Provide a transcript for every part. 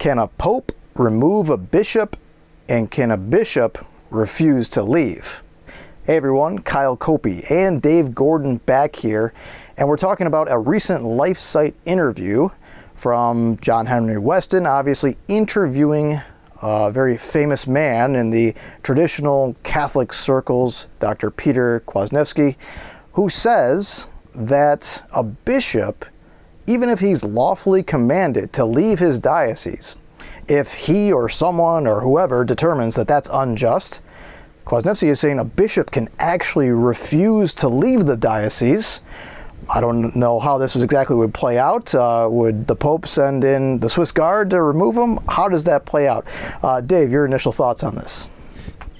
Can a pope remove a bishop, and can a bishop refuse to leave? Hey everyone, Kyle Copey and Dave Gordon back here, and we're talking about a recent LifeSite interview from John Henry Weston, obviously interviewing a very famous man in the traditional Catholic circles, Dr. Peter Kwasniewski, who says that a bishop, even if he's lawfully commanded to leave his diocese, if he or someone or whoever determines that that's unjust, Kwasniewski is saying a bishop can actually refuse to leave the diocese. I don't know how this exactly would play out. Would the Pope send in the Swiss Guard to remove him? How does that play out? Dave, your initial thoughts on this?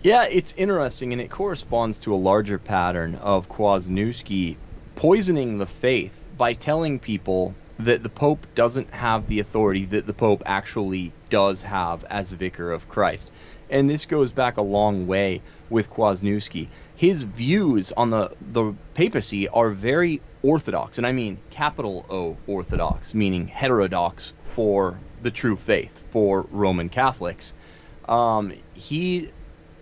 Yeah, it's interesting, and it corresponds to a larger pattern of Kwasniewski poisoning the faith by telling people that the Pope doesn't have the authority that the Pope actually does have as vicar of Christ. And this goes back a long way with Kwasniewski. His views on the papacy are very orthodox, and I mean capital O orthodox, meaning heterodox for the true faith, for Roman Catholics. He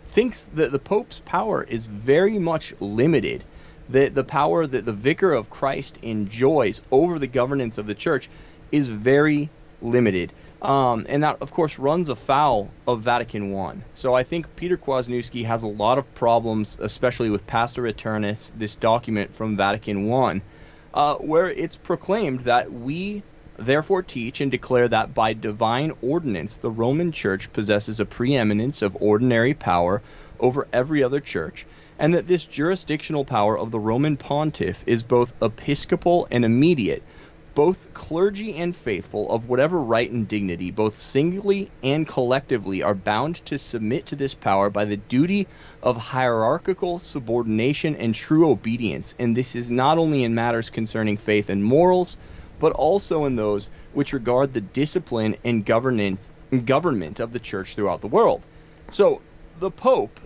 thinks that the Pope's power is very much limited, that the power that the vicar of Christ enjoys over the governance of the church is very limited. And that, of course, runs afoul of Vatican I. So I think Peter Kwasniewski has a lot of problems, especially with Pastor Aeternus, this document from Vatican I, where it's proclaimed that we therefore teach and declare that by divine ordinance the Roman Church possesses a preeminence of ordinary power over every other church, and that this jurisdictional power of the Roman pontiff is both episcopal and immediate, both clergy and faithful of whatever right and dignity, both singly and collectively, are bound to submit to this power by the duty of hierarchical subordination and true obedience. And this is not only in matters concerning faith and morals, but also in those which regard the discipline and government of the church throughout the world. So the Pope,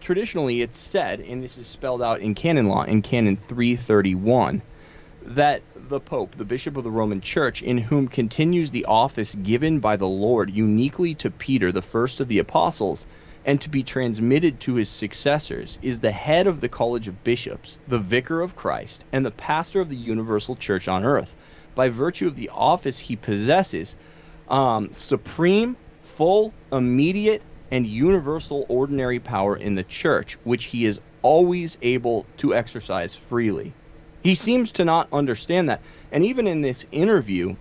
traditionally it's said, and this is spelled out in canon law, in canon 331, that the Pope, the Bishop of the Roman Church, in whom continues the office given by the Lord uniquely to Peter, the first of the apostles, and to be transmitted to his successors, is the head of the College of Bishops, the Vicar of Christ, and the pastor of the universal church on earth, by virtue of the office he possesses, supreme, full, immediate, and universal ordinary power in the church, which he is always able to exercise freely. He seems to not understand that. And even in this interview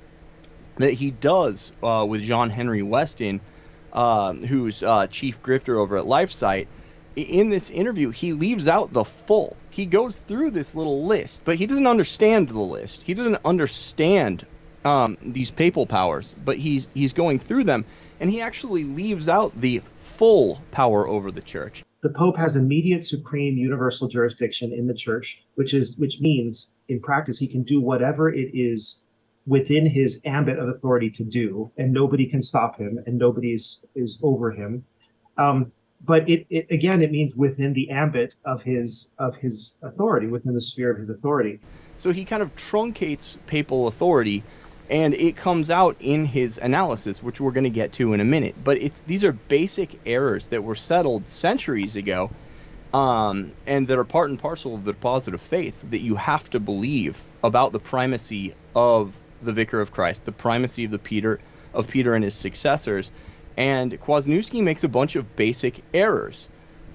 that he does with John Henry Weston, who's chief grifter over at LifeSite, in this interview, he leaves out the full. He goes through this little list, but he doesn't understand the list. He doesn't understand these papal powers, but he's going through them, and he actually leaves out the full power over the church. The Pope has immediate, supreme, universal jurisdiction in the church, which means in practice he can do whatever it is within his ambit of authority to do, and nobody can stop him, and nobody is over him. But it means within the ambit of his authority, within the sphere of his authority. So he kind of truncates papal authority, and it comes out in his analysis, which we're going to get to in a minute. But these are basic errors that were settled centuries ago, and that are part and parcel of the deposit of faith that you have to believe about the primacy of the Vicar of Christ, the primacy of Peter and his successors. And Kwasniewski makes a bunch of basic errors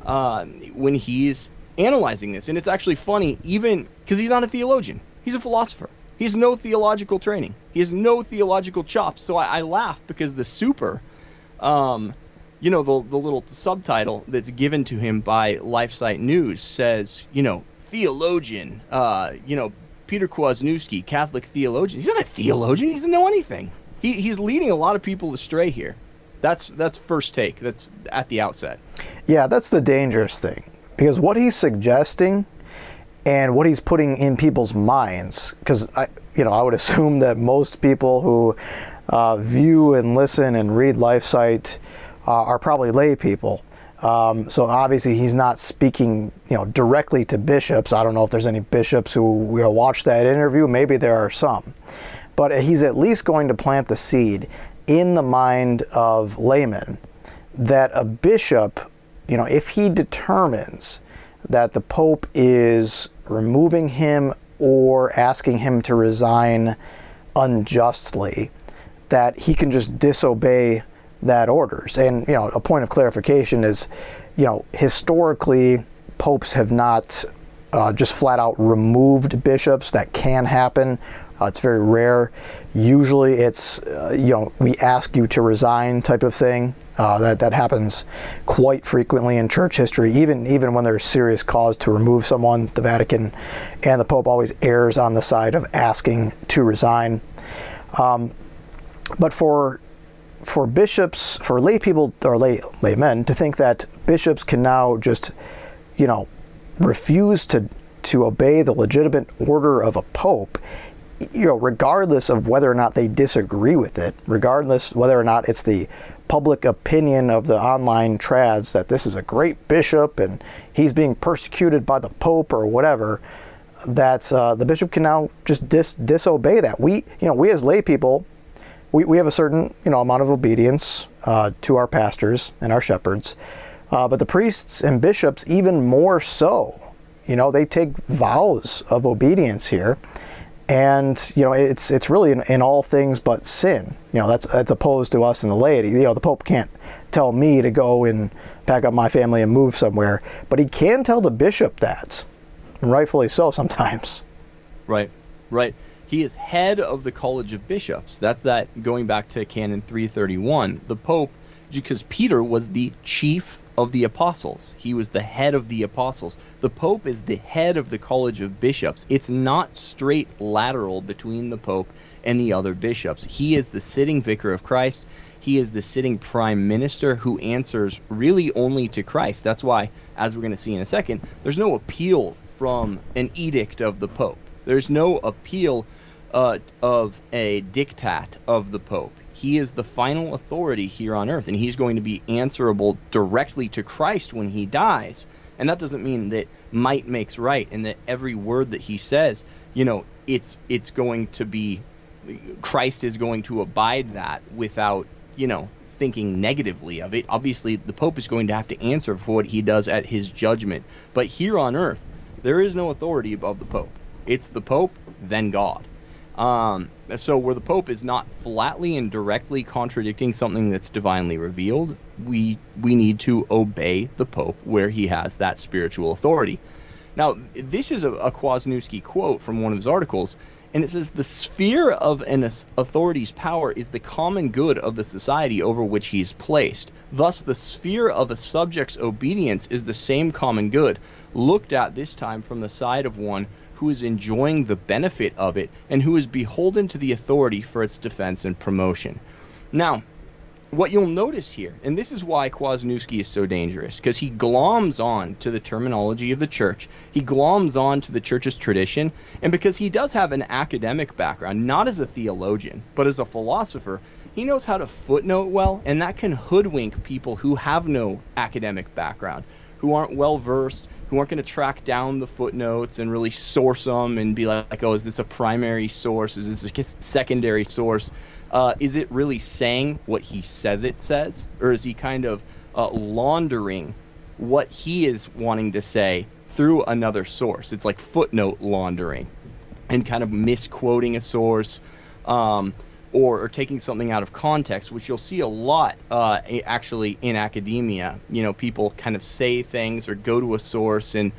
when he's analyzing this. And it's actually funny, even because he's not a theologian. He's a philosopher. He has no theological training. He has no theological chops. So I laugh because the super, the little subtitle that's given to him by LifeSite News says, theologian, Peter Kwasniewski, Catholic theologian. He's not a theologian. He doesn't know anything. He's leading a lot of people astray here. That's first take. That's at the outset. Yeah, that's the dangerous thing, because what he's suggesting and what he's putting in people's minds, because I would assume that most people who view and listen and read LifeSite are probably lay people. So obviously he's not speaking, directly to bishops. I don't know if there's any bishops who will watch that interview. Maybe there are some, but he's at least going to plant the seed. in the mind of laymen that a bishop, if he determines that the Pope is removing him or asking him to resign unjustly, that he can just disobey that orders. And, a point of clarification is, historically, popes have not just flat out removed bishops. That can happen. It's very rare. Usually it's, we ask you to resign type of thing. That happens quite frequently in church history. Even when there's serious cause to remove someone, the Vatican and the Pope always errs on the side of asking to resign. But for bishops, for lay people or laymen to think that bishops can now just, refuse to obey the legitimate order of a pope, regardless of whether or not they disagree with it, regardless whether or not it's the public opinion of the online trads that this is a great bishop and he's being persecuted by the Pope or whatever, that's the bishop can now just disobey that. We as lay people, we have a certain amount of obedience to our pastors and our shepherds, but the priests and bishops even more so. They take vows of obedience here. And it's really in all things but sin. That's opposed to us in the laity. The Pope can't tell me to go and pack up my family and move somewhere, but he can tell the bishop that, and rightfully so sometimes. Right. He is head of the College of Bishops. That's that going back to Canon 331. The Pope, because Peter was the chief of the apostles. He was the head of the apostles. The Pope is the head of the College of Bishops. It's not straight lateral between the Pope and the other bishops. He is the sitting vicar of Christ. He is the sitting prime minister who answers really only to Christ. That's why, as we're going to see in a second, there's no appeal from an edict of the Pope. There's no appeal of a diktat of the Pope. He is the final authority here on earth, and he's going to be answerable directly to Christ when he dies. And that doesn't mean that might makes right, and that every word that he says, it's going to be, Christ is going to abide that without, thinking negatively of it. Obviously, the Pope is going to have to answer for what he does at his judgment. But here on earth, there is no authority above the Pope. It's the Pope, then God. So where the Pope is not flatly and directly contradicting something that's divinely revealed, we need to obey the Pope where he has that spiritual authority. Now, this is a Kwasniewski quote from one of his articles, and it says, "The sphere of an authority's power is the common good of the society over which he is placed. Thus, the sphere of a subject's obedience is the same common good, looked at this time from the side of one who is enjoying the benefit of it and who is beholden to the authority for its defense and promotion." Now, what you'll notice here, and this is why Kwasniewski is so dangerous, because he gloms on to the terminology of the church, he gloms on to the church's tradition, and because he does have an academic background, not as a theologian, but as a philosopher, he knows how to footnote well, and that can hoodwink people who have no academic background, who aren't well versed, who aren't going to track down the footnotes and really source them and be like, oh, is this a primary source? Is this a secondary source? Is it really saying what he says it says? Or is he kind of laundering what he is wanting to say through another source? It's like footnote laundering and kind of misquoting a source, or taking something out of context, which you'll see a lot actually in academia. People kind of say things or go to a source, and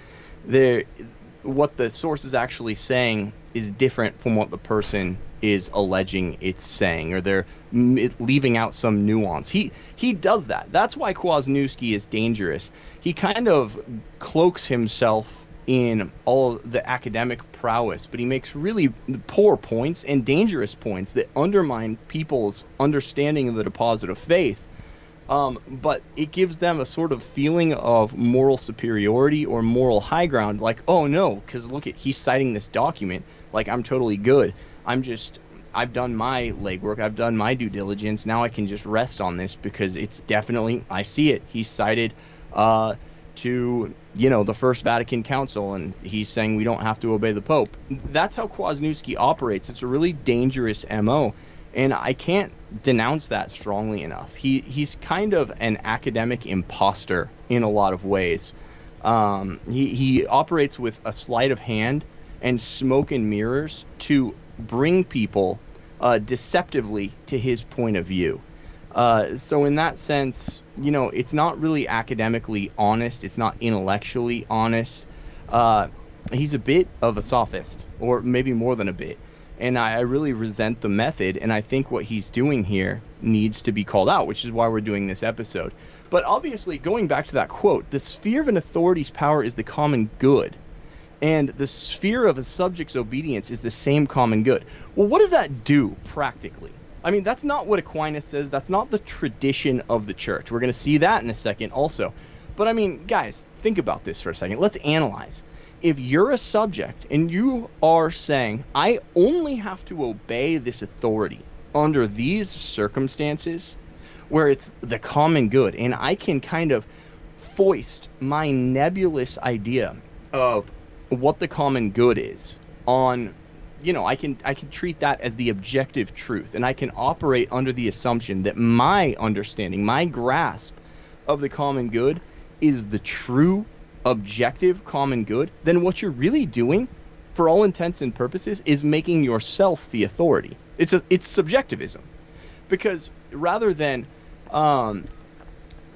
what the source is actually saying is different from what the person is alleging it's saying, or they're leaving out some nuance. He does that. That's why Kwasniewski is dangerous. He kind of cloaks himself in all the academic prowess, but he makes really poor points and dangerous points that undermine people's understanding of the deposit of faith. But it gives them a sort of feeling of moral superiority or moral high ground, like, oh no, because look, he's citing this document, like I'm totally good. I've done my legwork, I've done my due diligence, now I can just rest on this because it's definitely, I see it. He's cited to the First Vatican Council, and he's saying we don't have to obey the Pope. That's how Kwasniewski operates. It's a really dangerous MO, And I can't denounce that strongly enough. He's kind of an academic imposter in a lot of ways. He operates with a sleight of hand and smoke and mirrors to bring people deceptively to his point of view. So in that sense, it's not really academically honest. It's not intellectually honest. He's a bit of a sophist, or maybe more than a bit. And I really resent the method, and I think what he's doing here needs to be called out, which is why we're doing this episode. But obviously, going back to that quote, the sphere of an authority's power is the common good, and the sphere of a subject's obedience is the same common good. Well, what does that do practically? I mean, that's not what Aquinas says. That's not the tradition of the church. We're going to see that in a second also. But I mean, guys, think about this for a second. Let's analyze. If you're a subject and you are saying, I only have to obey this authority under these circumstances where it's the common good, and I can kind of foist my nebulous idea of what the common good is on, I can treat that as the objective truth, and I can operate under the assumption that my understanding, my grasp of the common good is the true objective common good, then what you're really doing, for all intents and purposes, is making yourself the authority. It's subjectivism, because rather than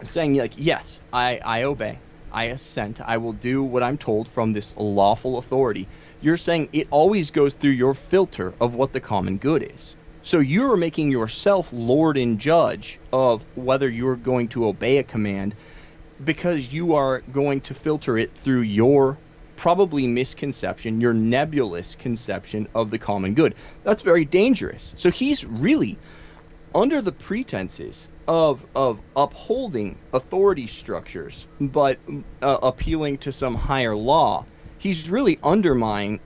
saying like, yes, I obey, I assent, I will do what I'm told from this lawful authority, you're saying it always goes through your filter of what the common good is. So you're making yourself lord and judge of whether you're going to obey a command, because you are going to filter it through your probably misconception, your nebulous conception of the common good. That's very dangerous. So he's really, under the pretenses of upholding authority structures, but appealing to some higher law, he's really undermining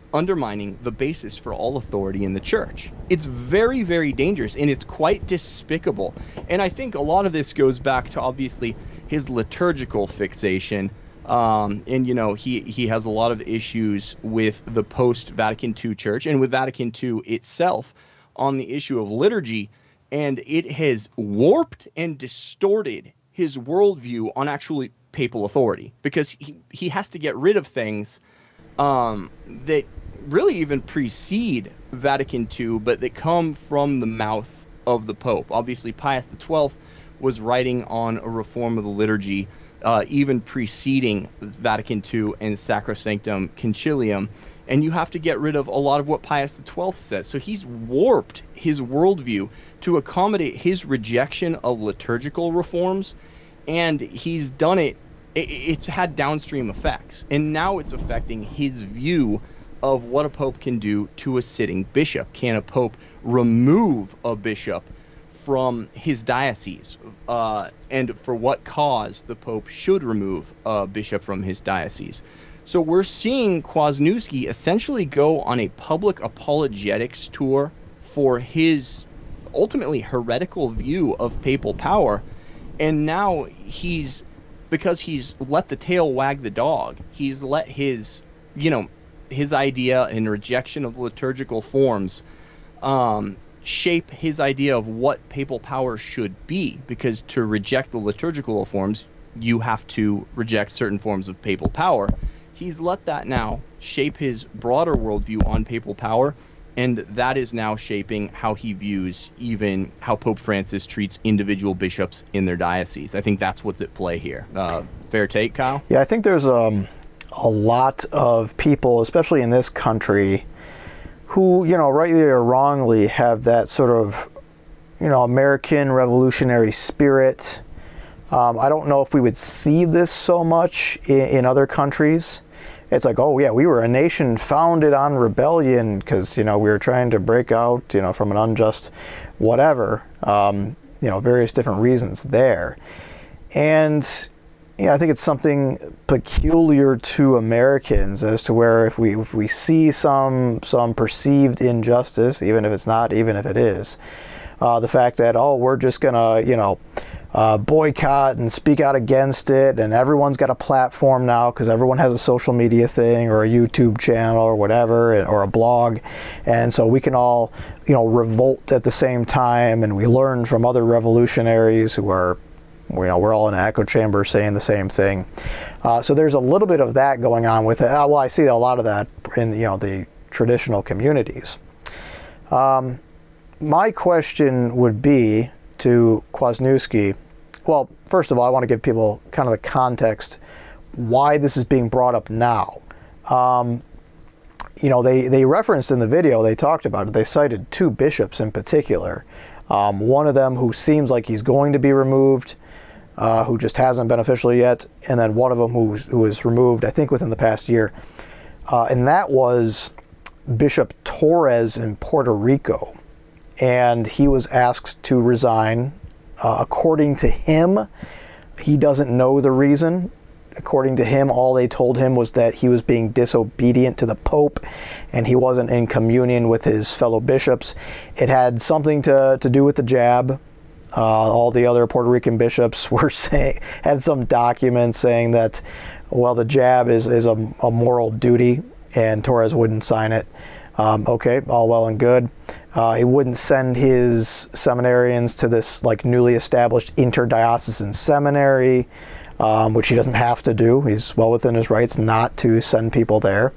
the basis for all authority in the church. It's very, very dangerous, and it's quite despicable. And I think a lot of this goes back to, obviously, his liturgical fixation. And he has a lot of issues with the post-Vatican II church and with Vatican II itself on the issue of liturgy, and it has warped and distorted his worldview on actually papal authority, because he has to get rid of things that really even precede Vatican II, but that come from the mouth of the Pope. Obviously, Pius XII was writing on a reform of the liturgy even preceding Vatican II and Sacrosanctum Concilium, and you have to get rid of a lot of what Pius XII says. So he's warped his worldview to accommodate his rejection of liturgical reforms, and he's done it. It's had downstream effects, and now it's affecting his view of what a pope can do to a sitting bishop. Can a pope remove a bishop from his diocese, and for what cause the pope should remove a bishop from his diocese? So we're seeing Kwasniewski essentially go on a public apologetics tour for his ultimately heretical view of papal power, and now because he's let the tail wag the dog, he's let his idea and rejection of liturgical forms shape his idea of what papal power should be, because to reject the liturgical forms, you have to reject certain forms of papal power. He's let that now shape his broader worldview on papal power, and that is now shaping how he views even how Pope Francis treats individual bishops in their diocese. I think that's what's at play here. Fair take, Kyle? Yeah, I think there's a lot of people, especially in this country, who, rightly or wrongly, have that sort of, American revolutionary spirit. I don't know if we would see this so much in other countries. It's like, oh yeah, we were a nation founded on rebellion because, we were trying to break out, from an unjust whatever, various different reasons there. And I think it's something peculiar to Americans as to where if we see some perceived injustice, even if it's not, even if it is, the fact that, we're just gonna, boycott and speak out against it, and everyone's got a platform now because everyone has a social media thing or a YouTube channel or whatever, or a blog, and so we can all, revolt at the same time, and we learn from other revolutionaries who are, we're all in an echo chamber saying the same thing. So there's a little bit of that going on with it. Well, I see a lot of that in the traditional communities. My question would be to Kwasniewski. Well, first of all, I want to give people kind of the context why this is being brought up now. They referenced in the video, they talked about it, they cited two bishops in particular. One of them who seems like he's going to be removed, who just hasn't been officially yet, and then one of them who was removed, I think, within the past year. And that was Bishop Torres in Puerto Rico. And he was asked to resign. According to him, he doesn't know the reason. According to him, all they told him was that he was being disobedient to the Pope and he wasn't in communion with his fellow bishops. It had something to do with the jab. All the other Puerto Rican bishops had some documents saying that, well, the jab is a moral duty, and Torres wouldn't sign it. Okay, all well and good. He wouldn't send his seminarians to this newly established interdiocesan seminary, which he doesn't have to do. He's well within his rights not to send people there.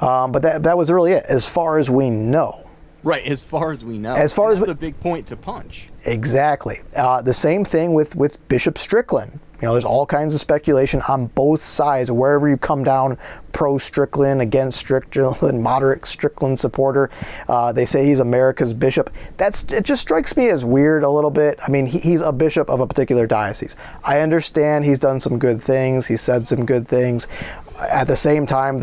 But that was really it, as far as we know. Right, as far as we know. As far as that's a big point to punch. Exactly. The same thing with Bishop Strickland. There's all kinds of speculation on both sides, wherever you come down, pro-Strickland, against Strickland, moderate Strickland supporter. They say he's America's bishop. It just strikes me as weird a little bit. I mean, he's a bishop of a particular diocese. I understand he's done some good things. He said some good things. At the same time,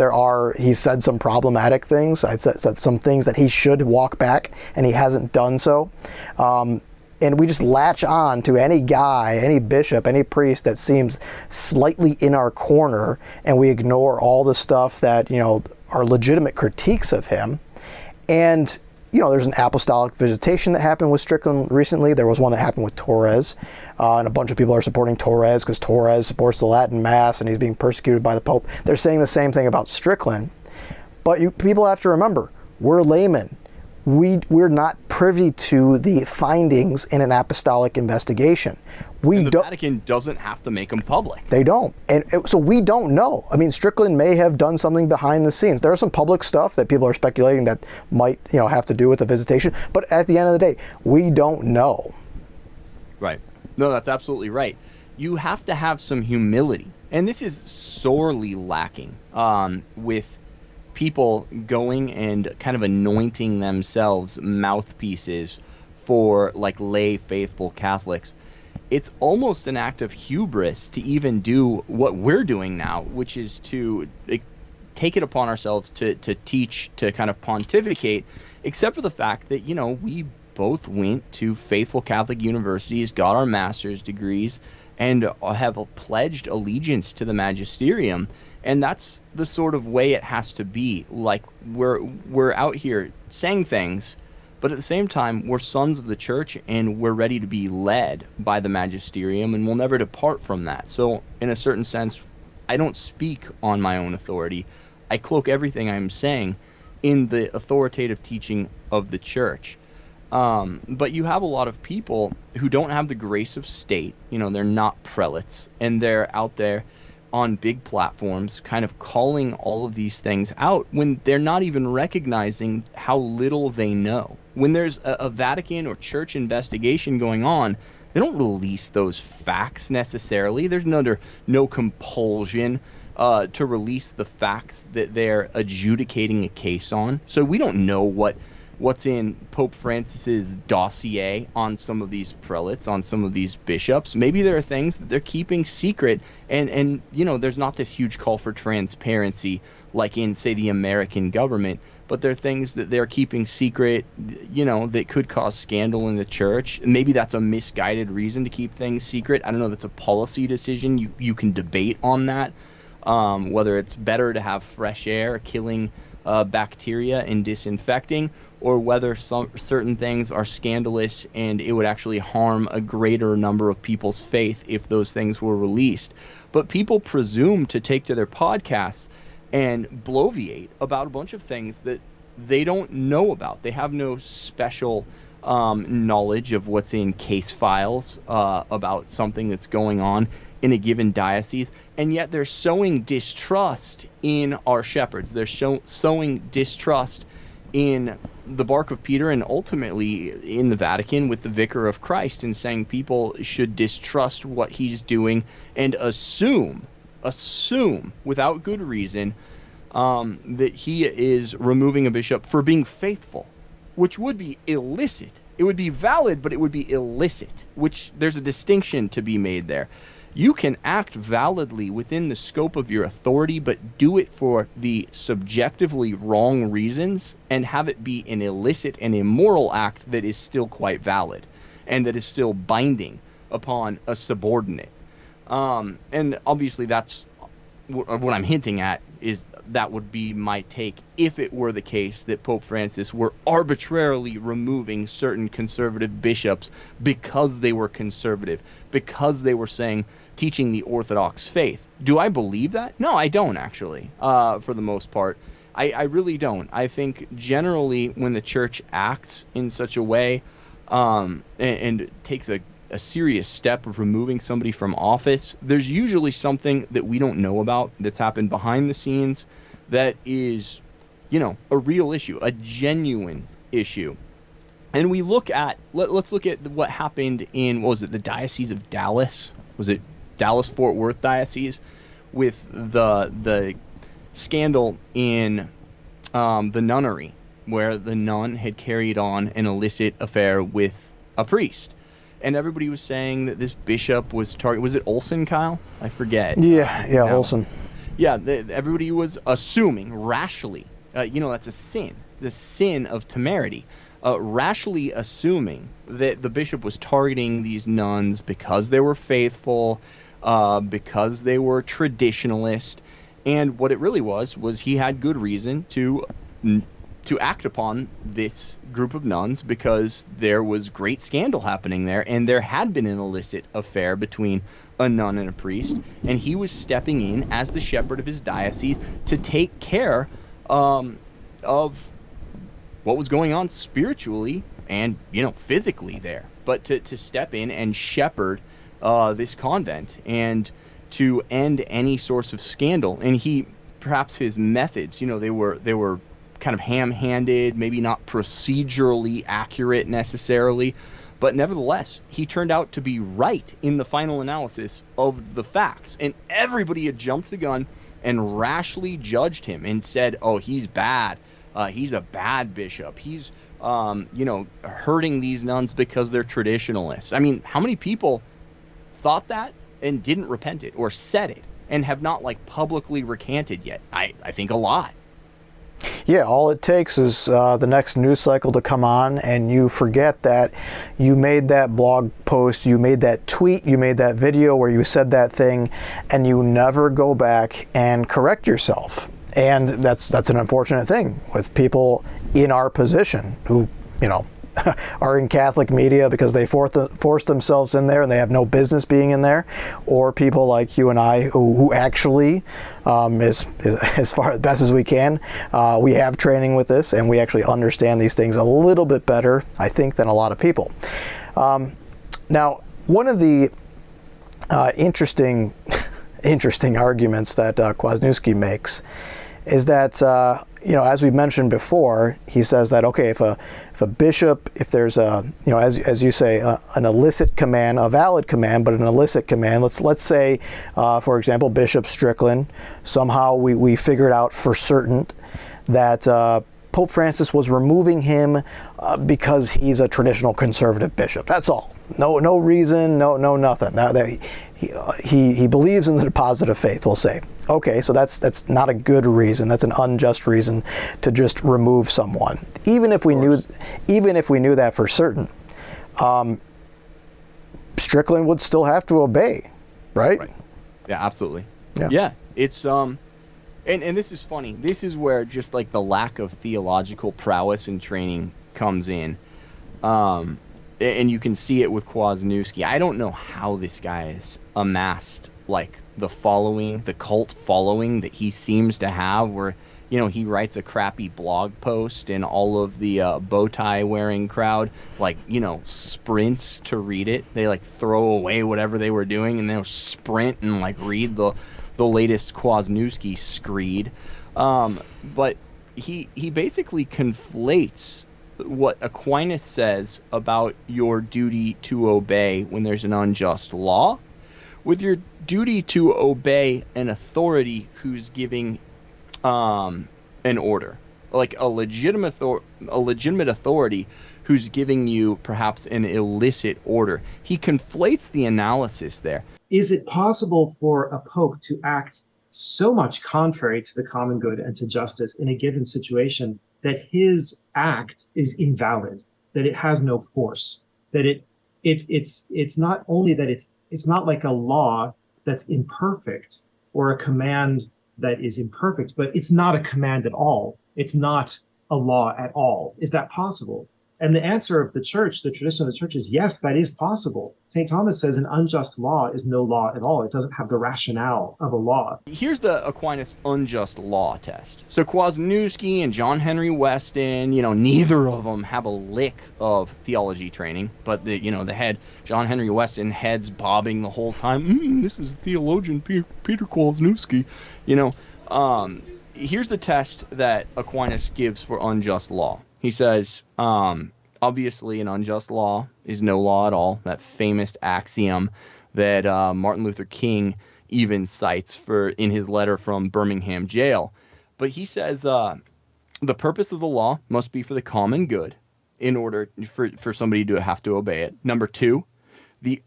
he's said some problematic things. I said some things that he should walk back, and he hasn't done so. And we just latch on to any guy, any bishop, any priest that seems slightly in our corner, and we ignore all the stuff that, are legitimate critiques of him. And, there's an apostolic visitation that happened with Strickland recently. There was one that happened with Torres. And a bunch of people are supporting Torres because Torres supports the Latin Mass and he's being persecuted by the Pope. They're saying the same thing about Strickland. But people have to remember, we're laymen. We're not privy to the findings in an apostolic investigation. And the Vatican doesn't have to make them public. They don't. And so we don't know. I mean, Strickland may have done something behind the scenes. There is some public stuff that people are speculating that might, have to do with the visitation. But at the end of the day, we don't know. Right. No, that's absolutely right. You have to have some humility. And this is sorely lacking with people going and kind of anointing themselves mouthpieces for lay faithful Catholics. It's almost an act of hubris to even do what we're doing now, which is to take it upon ourselves to teach, to kind of pontificate, except for the fact that, we both went to faithful Catholic universities, got our master's degrees, and have pledged allegiance to the magisterium. And that's the sort of way it has to be. We're out here saying things, but at the same time, we're sons of the church and we're ready to be led by the magisterium, and we'll never depart from that. So in a certain sense, I don't speak on my own authority. I cloak everything I'm saying in the authoritative teaching of the church. But you have a lot of people who don't have the grace of state. They're not prelates, and they're out there on big platforms kind of calling all of these things out when they're not even recognizing how little they know. When there's a Vatican or church investigation going on, they don't release those facts necessarily. There's no compulsion to release the facts that they're adjudicating a case on. So we don't know what's in Pope Francis's dossier on some of these prelates, on some of these bishops. Maybe there are things that they're keeping secret, and there's not this huge call for transparency like in, say, the American government, but there are things that they're keeping secret, that could cause scandal in the church. Maybe that's a misguided reason to keep things secret. I don't know, that's a policy decision. You can debate on that, whether it's better to have fresh air killing bacteria and disinfecting, or whether certain things are scandalous and it would actually harm a greater number of people's faith if those things were released. But people presume to take to their podcasts and bloviate about a bunch of things that they don't know about. They have no special knowledge of what's in case files about something that's going on in a given diocese, and yet they're sowing distrust in our shepherds. They're sowing distrust in the bark of Peter, and ultimately in the Vatican with the Vicar of Christ, and saying people should distrust what he's doing and assume without good reason that he is removing a bishop for being faithful, which would be illicit. It would be valid, but it would be illicit, which there's a distinction to be made there. You can act validly within the scope of your authority, but do it for the subjectively wrong reasons and have it be an illicit and immoral act that is still quite valid and that is still binding upon a subordinate. And obviously that's what I'm hinting at, is that would be my take if it were the case that Pope Francis were arbitrarily removing certain conservative bishops because they were conservative, because they were teaching the Orthodox faith. Do I believe that? No, I don't, actually, for the most part. I really don't. I think generally when the church acts in such a way and takes a serious step of removing somebody from office, there's usually something that we don't know about that's happened behind the scenes that is, a real issue, a genuine issue. And we look at, let's look at what happened in, the Diocese of Dallas? Was it Dallas-Fort Worth Diocese? With the scandal in the nunnery, where the nun had carried on an illicit affair with a priest. And everybody was saying that this bishop was targeted. Was it Olson, Kyle? I forget. Yeah, Olson. Yeah, everybody was assuming rashly. That's a sin. The sin of temerity. Rashly assuming that the bishop was targeting these nuns because they were faithful, because they were traditionalist. And what it really was he had good reason to act upon this group of nuns because there was great scandal happening there, and there had been an illicit affair between a nun and a priest, and he was stepping in as the shepherd of his diocese to take care of what was going on spiritually and physically there, but to step in and shepherd this convent and to end any source of scandal. And perhaps his methods, they were kind of ham-handed, maybe not procedurally accurate necessarily, but nevertheless, he turned out to be right in the final analysis of the facts. And everybody had jumped the gun and rashly judged him and said, oh, he's bad. He's a bad bishop. He's, hurting these nuns because they're traditionalists. I mean, how many people thought that and didn't repent it or said it and have not publicly recanted yet? I think a lot. Yeah, all it takes is the next news cycle to come on and you forget that you made that blog post, you made that tweet, you made that video where you said that thing, and you never go back and correct yourself. And that's an unfortunate thing with people in our position who, are in Catholic media because they forced themselves in there and they have no business being in there, or people like you and I who actually, as far as best as we can, we have training with this and we actually understand these things a little bit better, I think, than a lot of people. Now, one of the interesting arguments that Kwasniewski makes is that as we mentioned before, he says that, okay, if a bishop, if there's as you say, an illicit command, a valid command, but an illicit command, let's say, for example, Bishop Strickland, somehow we figured out for certain that Pope Francis was removing him because he's a traditional conservative bishop. That's all. No reason, no nothing. He believes in the deposit of faith, we'll say. Okay, so that's not a good reason. That's an unjust reason to just remove someone. Even if we knew that for certain, Strickland would still have to obey, right? Yeah, absolutely. Yeah. It's And this is funny. This is where just like the lack of theological prowess and training comes in. And you can see it with Kwasniewski. I don't know how this guy has amassed like the following, the cult following that he seems to have, where, you know, he writes a crappy blog post and all of the bow tie wearing crowd, like, you know, sprints to read it. They like throw away whatever they were doing and they'll sprint and like read the latest Kwasniewski screed. But he basically conflates what Aquinas says about your duty to obey when there's an unjust law with your duty to obey an authority who's giving an order, like a legitimate authority who's giving you perhaps an illicit order. He conflates the analysis there. Is it possible for a pope to act so much contrary to the common good and to justice in a given situation that his act is invalid, that it has no force, that it's not only that it's not like a law that's imperfect or a command that is imperfect, but it's not a command at all. It's not a law at all. Is that possible? And the answer of the church, the tradition of the church, is yes, that is possible. St. Thomas says an unjust law is no law at all. It doesn't have the rationale of a law. Here's the Aquinas unjust law test. So Kwasniewski and John Henry Weston, you know, neither of them have a lick of theology training, but the head, John Henry Weston, heads bobbing the whole time. This is theologian Peter Kwasniewski. You know, here's the test that Aquinas gives for unjust law. He says, obviously an unjust law is no law at all, that famous axiom that Martin Luther King even cites in his letter from Birmingham jail. But he says the purpose of the law must be for the common good in order for somebody to have to obey it. Number two, the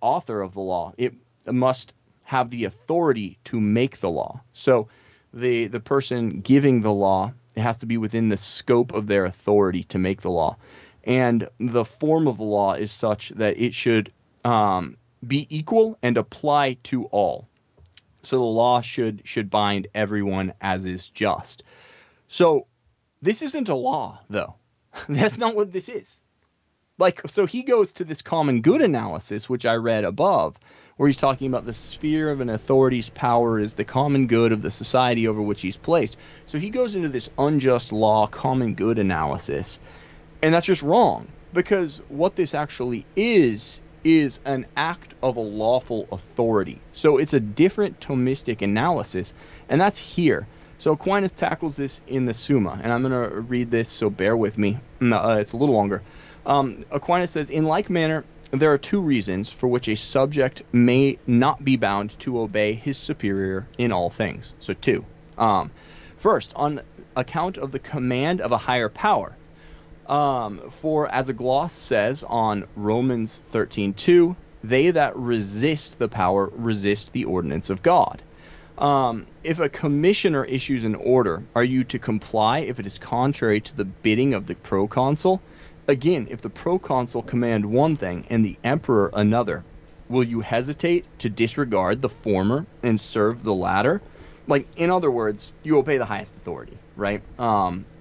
author of the law, it must have the authority to make the law. So the person giving the law, it has to be within the scope of their authority to make the law. And the form of the law is such that it should be equal and apply to all. So the law should bind everyone as is just. So this isn't a law, though. That's not what this is. So he goes to this common good analysis, which I read above, where he's talking about the sphere of an authority's power is the common good of the society over which he's placed. So he goes into this unjust law common good analysis, and that's just wrong, because what this actually is an act of a lawful authority. So it's a different Thomistic analysis, and that's here. So Aquinas tackles this in the Summa, and I'm going to read this, so bear with me. It's a little longer. Aquinas says, in like manner, there are two reasons for which a subject may not be bound to obey his superior in all things. So two. First, on account of the command of a higher power. For as a gloss says on Romans 13:2, they that resist the power resist the ordinance of God. If a commissioner issues an order, are you to comply if it is contrary to the bidding of the proconsul? Again, if the proconsul command one thing and the emperor another, will you hesitate to disregard the former and serve the latter? Like, in other words, you obey the highest authority, right?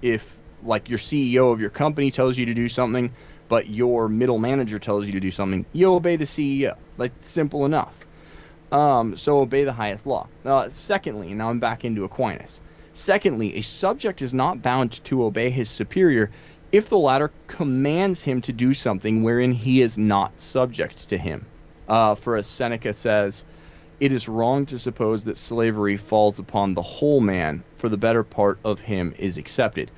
If, like, your CEO of your company tells you to do something, but your middle manager tells you to do something, you obey the CEO. Like, simple enough. So obey the highest law. Secondly, now I'm back into Aquinas. Secondly, a subject is not bound to obey his superior if the latter commands him to do something wherein he is not subject to him. For as Seneca says, it is wrong to suppose that slavery falls upon the whole man, for the better part of him is accepted.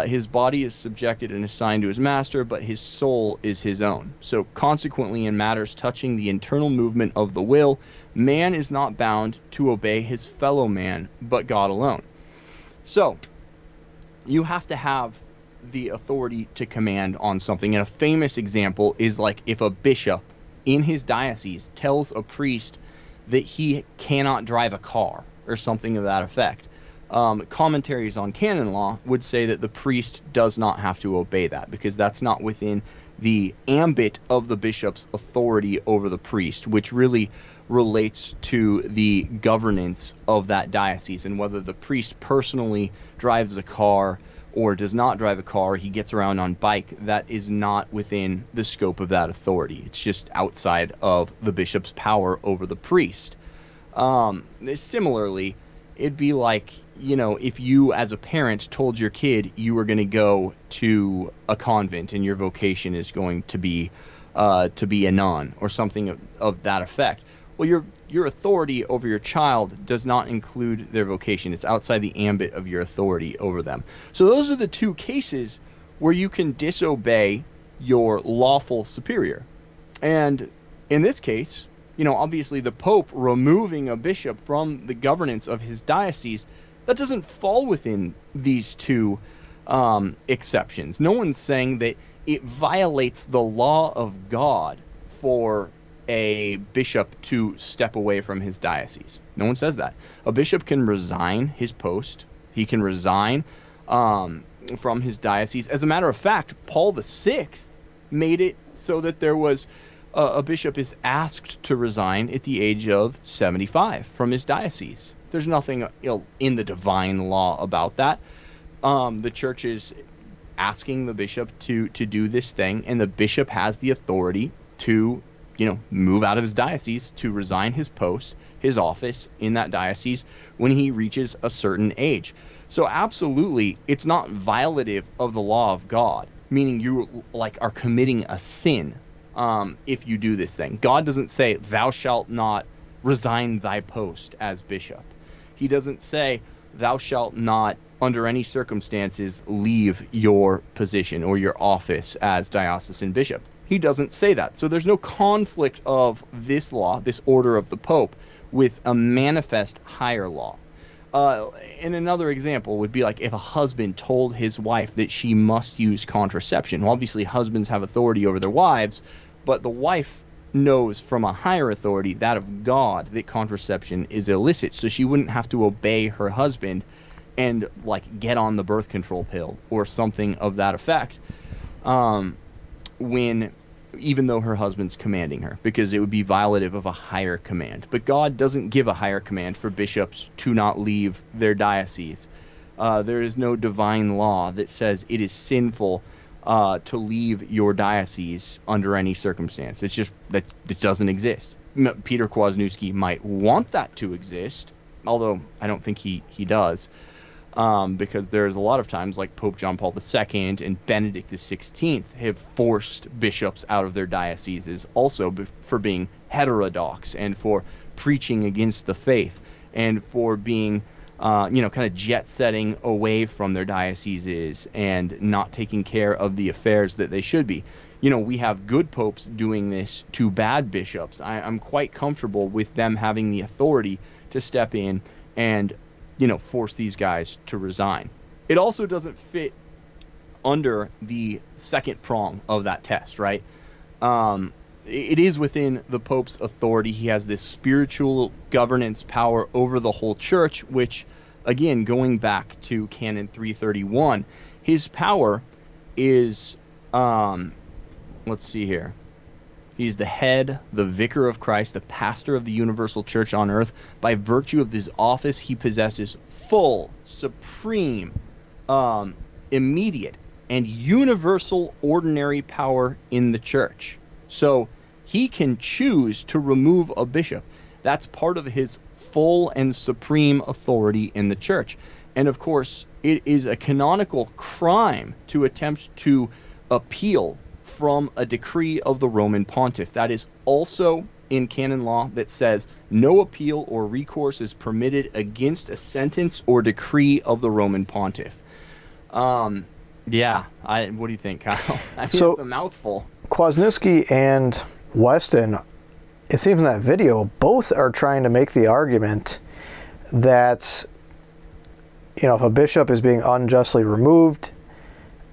His body is subjected and assigned to his master, but his soul is his own. So consequently, in matters touching the internal movement of the will, man is not bound to obey his fellow man, but God alone. So you have to have the authority to command on something. And a famous example is like if a bishop in his diocese tells a priest that he cannot drive a car or something of that effect. Commentaries on canon law would say that the priest does not have to obey that, because that's not within the ambit of the bishop's authority over the priest, which really relates to the governance of that diocese and whether the priest personally drives a car or does not drive a car, he gets around on bike. That is not within the scope of that authority. It's just outside of the bishop's power over the priest. Similarly, it'd be like, if you as a parent told your kid you were going to go to a convent and your vocation is going to be a nun or something of that effect. Well, your authority over your child does not include their vocation. It's outside the ambit of your authority over them. So those are the two cases where you can disobey your lawful superior. And in this case, obviously the Pope removing a bishop from the governance of his diocese, that doesn't fall within these two exceptions. No one's saying that it violates the law of God for a bishop to step away from his diocese. No one says that. A bishop can resign his post. He can resign from his diocese. As a matter of fact, Paul VI made it so that there was a bishop is asked to resign at the age of 75 from his diocese. There's nothing in the divine law about that. The church is asking the bishop to do this thing, and the bishop has the authority to move out of his diocese, to resign his post, his office in that diocese when he reaches a certain age. So absolutely, it's not violative of the law of God, meaning you are committing a sin if you do this thing. God doesn't say, thou shalt not resign thy post as bishop. He doesn't say, thou shalt not, under any circumstances, leave your position or your office as diocesan bishop. He doesn't say that. So there's no conflict of this law, this order of the Pope, with a manifest higher law. And another example would be like if a husband told his wife that she must use contraception. Well, obviously, husbands have authority over their wives, but the wife knows from a higher authority, that of God, that contraception is illicit. So she wouldn't have to obey her husband and get on the birth control pill or something of that effect. Even though her husband's commanding her, because it would be violative of a higher command. But God doesn't give a higher command for bishops to not leave their diocese. There is no divine law that says it is sinful to leave your diocese under any circumstance. It's just that it doesn't exist. Peter Kwasniewski might want that to exist, although I don't think he does. Because there's a lot of times like Pope John Paul II and Benedict XVI have forced bishops out of their dioceses also for being heterodox and for preaching against the faith and for being, kind of jet-setting away from their dioceses and not taking care of the affairs that they should be. We have good popes doing this to bad bishops. I'm quite comfortable with them having the authority to step in and force these guys to resign. It also doesn't fit under the second prong of that test, right? It is within the Pope's authority. He has this spiritual governance power over the whole church, which, again, going back to Canon 331, his power is, let's see here. He's the head, the vicar of Christ, the pastor of the universal church on earth. By virtue of his office, he possesses full, supreme, immediate, and universal ordinary power in the church. So he can choose to remove a bishop. That's part of his full and supreme authority in the church. And of course, it is a canonical crime to attempt to appeal from a decree of the Roman pontiff. That is also in canon law that says no appeal or recourse is permitted against a sentence or decree of the Roman pontiff. What do you think, Kyle? It's a mouthful. Kwasniewski and Weston, it seems in that video, both are trying to make the argument that, if a bishop is being unjustly removed,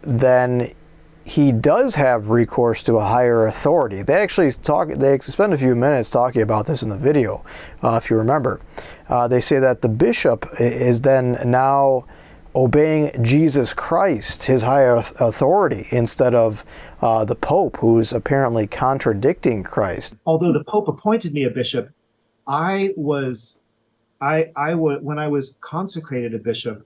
then he does have recourse to a higher authority. They spend a few minutes talking about this in the video, if you remember. They say that the bishop is then now obeying Jesus Christ, his higher authority, instead of the Pope, who's apparently contradicting Christ. Although the Pope appointed me a bishop, I was when I was consecrated a bishop,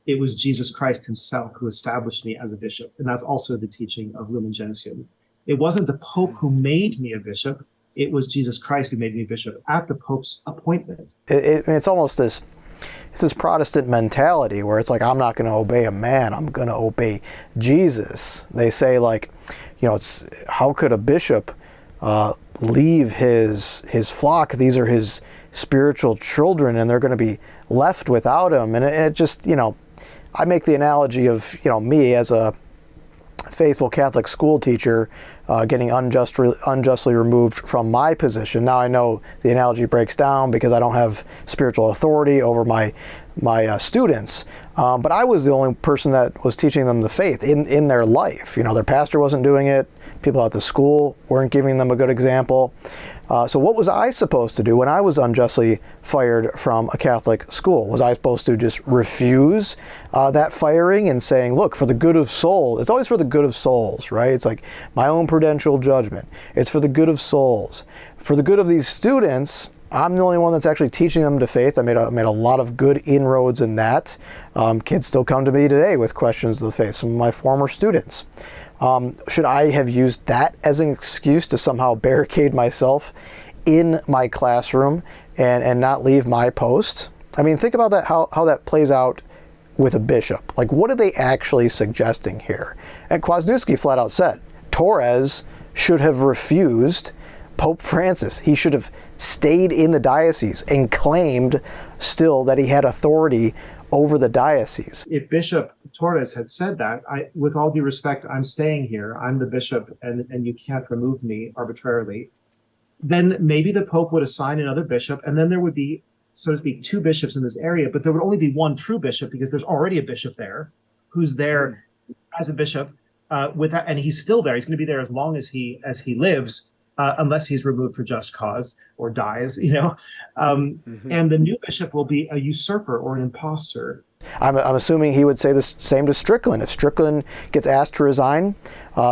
it was Jesus Christ himself who established me as a bishop. And that's also the teaching of Lumen Gentium. It wasn't the Pope who made me a bishop. It was Jesus Christ who made me a bishop at the Pope's appointment. It's almost this Protestant mentality where it's like, I'm not going to obey a man, I'm going to obey Jesus. They say, like, it's how could a bishop leave his flock? These are his spiritual children, and they're going to be left without him. And it just, I make the analogy of, me as a faithful Catholic school teacher getting unjustly removed from my position. Now I know the analogy breaks down because I don't have spiritual authority over my students, but I was the only person that was teaching them the faith in their life. Their pastor wasn't doing it. People at the school weren't giving them a good example. So what was I supposed to do when I was unjustly fired from a Catholic school? Was I supposed to just refuse that firing and saying, look, for the good of souls? It's always for the good of souls, right? It's like my own prudential judgment. It's for the good of souls. For the good of these students, I'm the only one that's actually teaching them to faith. I made a lot of good inroads in that. Kids still come to me today with questions of the faith, some of my former students. Should I have used that as an excuse to somehow barricade myself in my classroom and not leave my post? I mean, think about that, how that plays out with a bishop. Like, what are they actually suggesting here? And Kwasniewski flat out said, Torres should have refused Pope Francis. He should have stayed in the diocese and claimed still that he had authority over the diocese. If Bishop Torres had said that, with all due respect, I'm staying here, I'm the bishop, and you can't remove me arbitrarily, then maybe the Pope would assign another bishop, and then there would be, so to speak, two bishops in this area, but there would only be one true bishop because there's already a bishop there who's there as a bishop, and he's still there. He's going to be there as long as he lives, unless he's removed for just cause or dies, And the new bishop will be a usurper or an imposter. I'm assuming he would say the same to Strickland. If Strickland gets asked to resign,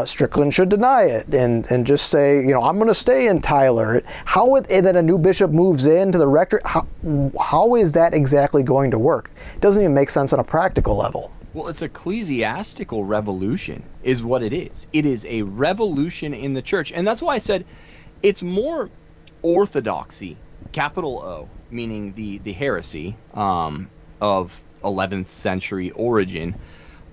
Strickland should deny it and just say, I'm going to stay in Tyler. And then a new bishop moves into the rectorate? How is that exactly going to work? It doesn't even make sense on a practical level. Well, it's ecclesiastical revolution is what it is. It is a revolution in the church. And that's why I said it's more orthodoxy, capital O, meaning the heresy of 11th century origin,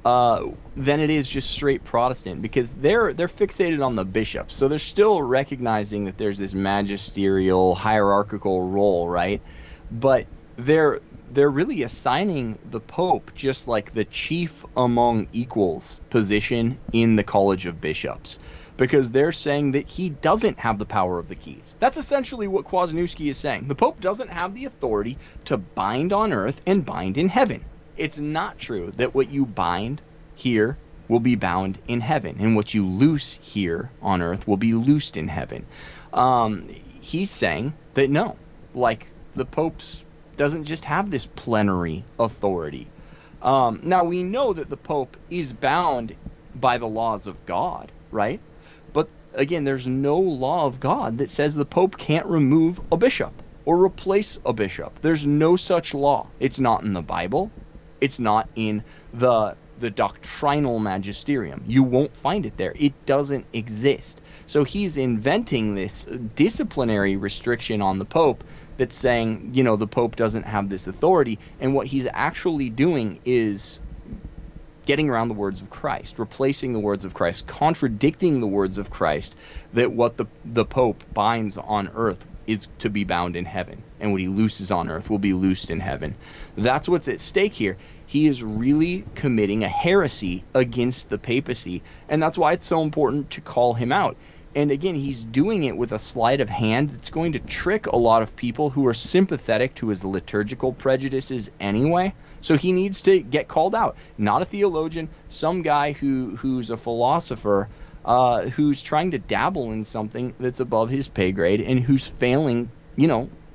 than it is just straight Protestant, because they're fixated on the bishop. So they're still recognizing that there's this magisterial, hierarchical role, right? But they're really assigning the Pope just like the chief among equals position in the College of Bishops, because they're saying that he doesn't have the power of the keys. That's essentially what Kwasniewski is saying. The Pope doesn't have the authority to bind on earth and bind in heaven. It's not true that what you bind here will be bound in heaven, and what you loose here on earth will be loosed in heaven. He's saying that no, like the Pope's doesn't just have this plenary authority. Now we know that the Pope is bound by the laws of God, right? But again, there's no law of God that says the Pope can't remove a bishop or replace a bishop. There's no such law. It's not in the Bible. It's not in the doctrinal magisterium. You won't find it there. It doesn't exist. So he's inventing this disciplinary restriction on the Pope that's saying, the Pope doesn't have this authority. And what he's actually doing is getting around the words of Christ, replacing the words of Christ, contradicting the words of Christ, that what the Pope binds on earth is to be bound in heaven, and what he looses on earth will be loosed in heaven. That's what's at stake here. He is really committing a heresy against the papacy, and that's why it's so important to call him out. And again, he's doing it with a sleight of hand that's going to trick a lot of people who are sympathetic to his liturgical prejudices anyway. So he needs to get called out. Not a theologian, some guy who's a philosopher, who's trying to dabble in something that's above his pay grade and who's failing,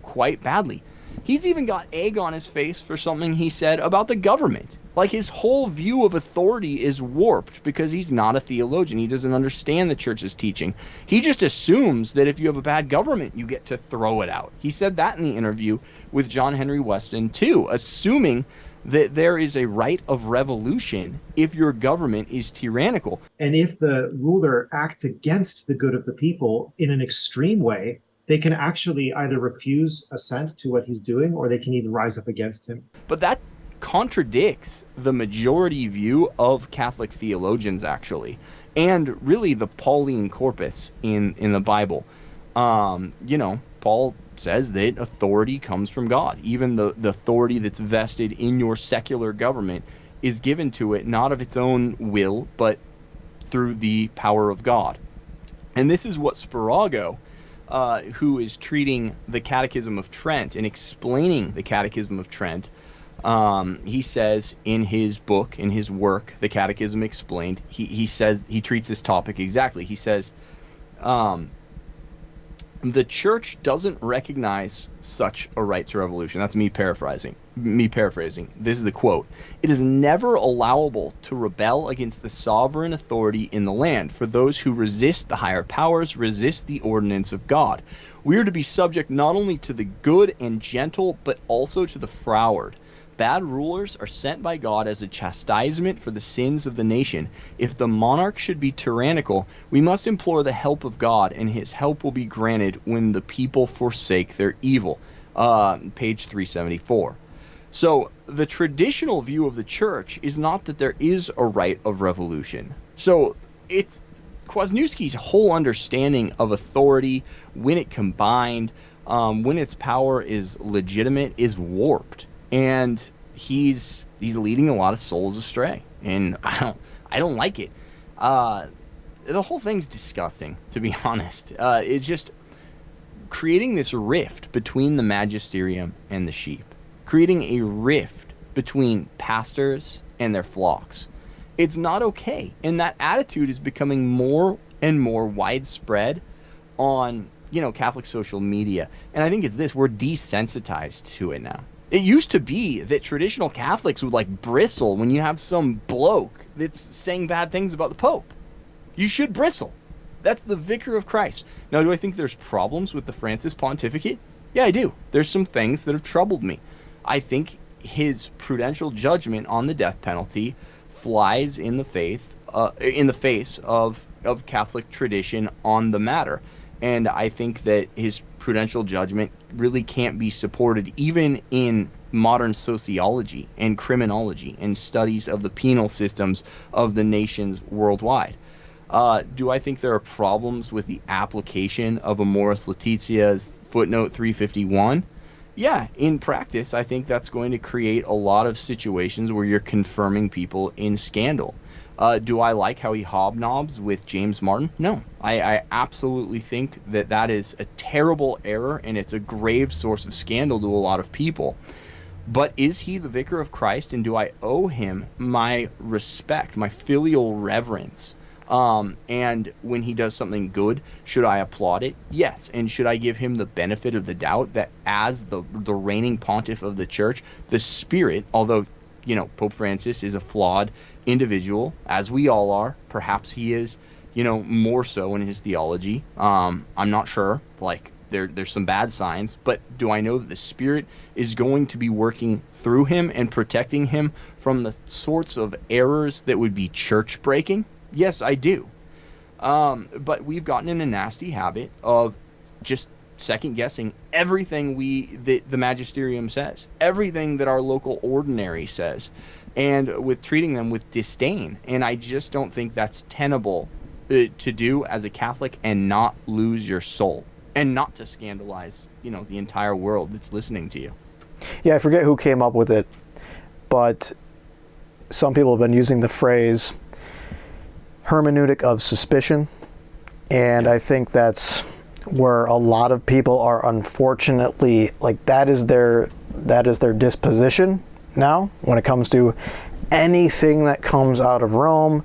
quite badly. He's even got egg on his face for something he said about the government. Like, his whole view of authority is warped because he's not a theologian. He doesn't understand the church's teaching. He just assumes that if you have a bad government, you get to throw it out. He said that in the interview with John Henry Weston too, assuming that there is a right of revolution if your government is tyrannical. And if the ruler acts against the good of the people in an extreme way, they can actually either refuse assent to what he's doing, or they can even rise up against him. But that contradicts the majority view of Catholic theologians, actually, and really the Pauline corpus in the Bible. Paul says that authority comes from God. Even the authority that's vested in your secular government is given to it not of its own will, but through the power of God. And this is what Spirago, who is treating the Catechism of Trent and explaining the Catechism of Trent, he says in his book, in his work, The Catechism Explained, he says, he treats this topic exactly. He says, the church doesn't recognize such a right to revolution. That's me paraphrasing. This is the quote. It is never allowable to rebel against the sovereign authority in the land, for those who resist the higher powers resist the ordinance of God. We are to be subject not only to the good and gentle, but also to the froward. Bad rulers are sent by God as a chastisement for the sins of the nation. If the monarch should be tyrannical, we must implore the help of God, and his help will be granted when the people forsake their evil. Page 374. So the traditional view of the church is not that there is a right of revolution. So it's Kwasniewski's whole understanding of authority, when it combined, when its power is legitimate, is warped. And he's leading a lot of souls astray, and I don't like it. The whole thing's disgusting, to be honest. It's just creating this rift between the magisterium and the sheep, creating a rift between pastors and their flocks. It's not okay, and that attitude is becoming more and more widespread on Catholic social media. And I think it's this: we're desensitized to it now. It used to be that traditional Catholics would bristle when you have some bloke that's saying bad things about the Pope. You should bristle. That's the vicar of Christ. Now, do I think there's problems with the Francis pontificate? Yeah, I do. There's some things that have troubled me. I think his prudential judgment on the death penalty flies in the face of Catholic tradition on the matter. And I think that his prudential judgment really can't be supported even in modern sociology and criminology and studies of the penal systems of the nations worldwide. Do I think there are problems with the application of Amoris Laetitia's footnote 351? Yeah, in practice, I think that's going to create a lot of situations where you're confirming people in scandal. Do I like how he hobnobs with James Martin? No. I absolutely think that is a terrible error, and it's a grave source of scandal to a lot of people. But is he the vicar of Christ, and do I owe him my respect, my filial reverence? And when he does something good, should I applaud it? Yes. And should I give him the benefit of the doubt that as the reigning pontiff of the church, the Spirit, although Pope Francis is a flawed individual, as we all are. Perhaps he is, more so in his theology. I'm not sure. There's some bad signs, but do I know that the Spirit is going to be working through him and protecting him from the sorts of errors that would be church breaking? Yes, I do. But we've gotten in a nasty habit of just second guessing everything the magisterium says, everything that our local ordinary says, and with treating them with disdain. And I just don't think that's tenable to do as a Catholic and not lose your soul and not to scandalize the entire world that's listening to you. Yeah, I forget who came up with it, but some people have been using the phrase hermeneutic of suspicion, and I think that's where a lot of people are, unfortunately, that is their disposition now when it comes to anything that comes out of Rome,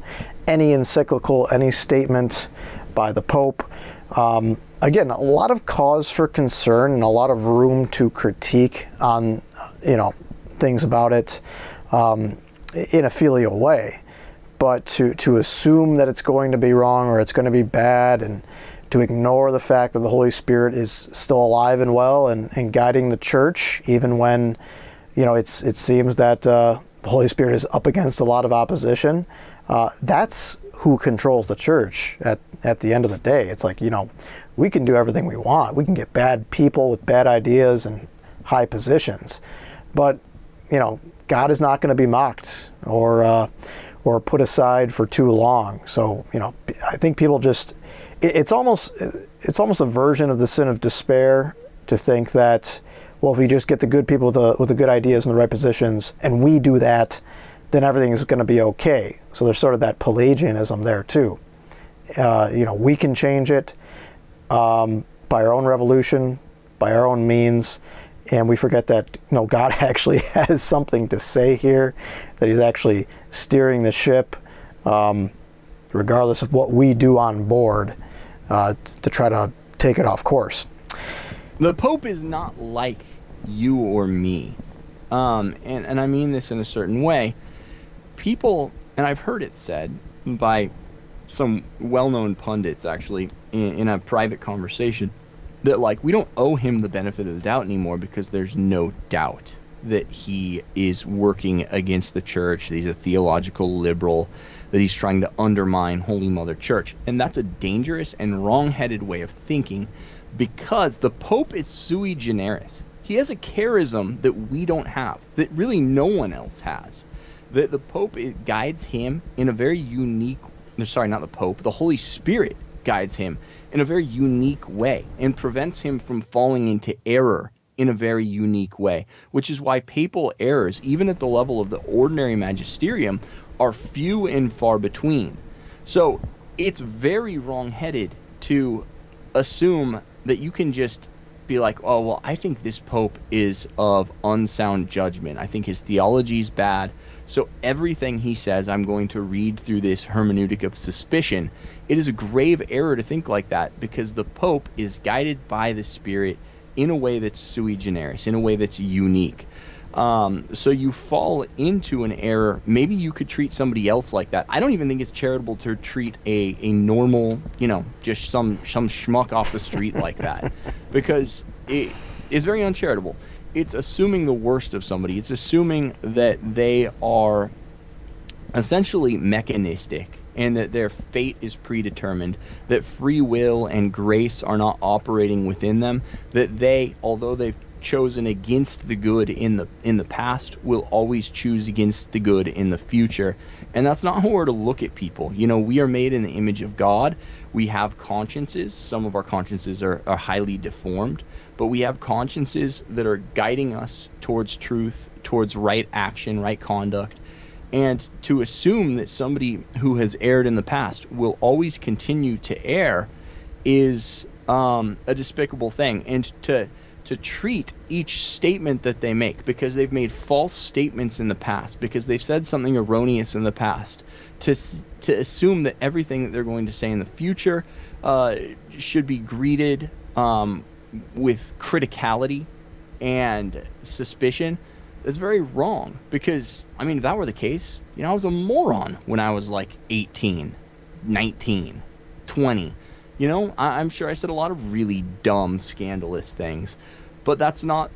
any encyclical, any statement by the Pope. Again, a lot of cause for concern and a lot of room to critique on, things about it in a filial way. But to assume that it's going to be wrong or it's going to be bad, and to ignore the fact that the Holy Spirit is still alive and well and guiding the church, even when, it seems that the Holy Spirit is up against a lot of opposition, that's who controls the church at the end of the day. It's like, we can do everything we want. We can get bad people with bad ideas and high positions. But, God is not going to be mocked or put aside for too long. So, I think people just, it's almost a version of the sin of despair to think that, well, if we just get the good people with the good ideas in the right positions and we do that, then everything is going to be okay. So there's sort of that Pelagianism there too. We can change it by our own revolution, by our own means, and we forget that God actually has something to say here, that he's actually steering the ship, regardless of what we do on board, to try to take it off course. The Pope is not like you or me, and I mean this in a certain way. People, and I've heard it said by some well-known pundits actually in a private conversation, that we don't owe him the benefit of the doubt anymore because there's no doubt that he is working against the church, that he's a theological liberal, that he's trying to undermine Holy Mother Church. And that's a dangerous and wrong-headed way of thinking, because the Pope is sui generis. He has a charism that we don't have, that really no one else has. That the Pope guides him in a very unique, sorry, not the Pope, the Holy Spirit guides him in a very unique way and prevents him from falling into error in a very unique way, which is why papal errors, even at the level of the ordinary magisterium, are few and far between. So it's very wrong-headed to assume that you can just be like, oh, well, I think this Pope is of unsound judgment. I think his theology is bad. So everything he says, I'm going to read through this hermeneutic of suspicion. It is a grave error to think like that, because the Pope is guided by the Spirit in a way that's sui generis, in a way that's unique. So you fall into an error. Maybe you could treat somebody else like that. I don't even think it's charitable to treat a normal, just some schmuck off the street like that, because it is very uncharitable. It's assuming the worst of somebody. It's assuming that they are essentially mechanistic and that their fate is predetermined, that free will and grace are not operating within them, that they, although they've chosen against the good in the past, will always choose against the good in the future. And that's not how we're to look at people. We are made in the image of God. We have consciences. Some of our consciences are highly deformed, but we have consciences that are guiding us towards truth, towards right action, right conduct. And to assume that somebody who has erred in the past will always continue to err is a despicable thing. And to treat each statement that they make, because they've made false statements in the past, because they've said something erroneous in the past, to assume that everything that they're going to say in the future should be greeted with criticality and suspicion, is very wrong. Because, if that were the case, I was a moron when I was 18, 19, 20. I'm sure I said a lot of really dumb, scandalous things, but that's not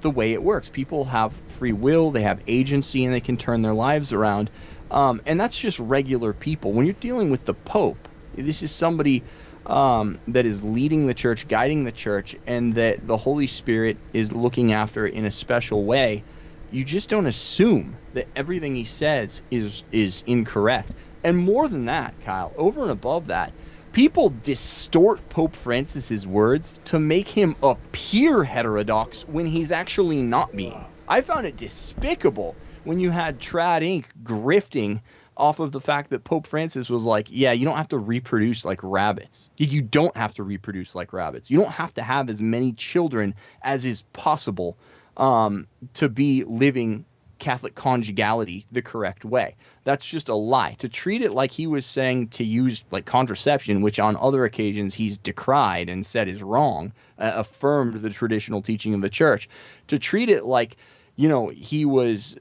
the way it works. People have free will, they have agency, and they can turn their lives around. And that's just regular people. When you're dealing with the Pope, this is somebody that is leading the church, guiding the church, and that the Holy Spirit is looking after in a special way. You just don't assume that everything he says is incorrect. And more than that, Kyle, over and above that, people distort Pope Francis's words to make him appear heterodox when he's actually not being. I found it despicable when you had Trad Inc. grifting off of the fact that Pope Francis was like, yeah, you don't have to reproduce like rabbits. You don't have to reproduce like rabbits. You don't have to have as many children as is possible to be living Catholic conjugality the correct way. That's just a lie. To treat it like he was saying to use like contraception, which on other occasions he's decried and said is wrong, affirmed the traditional teaching of the church. To treat it like, he was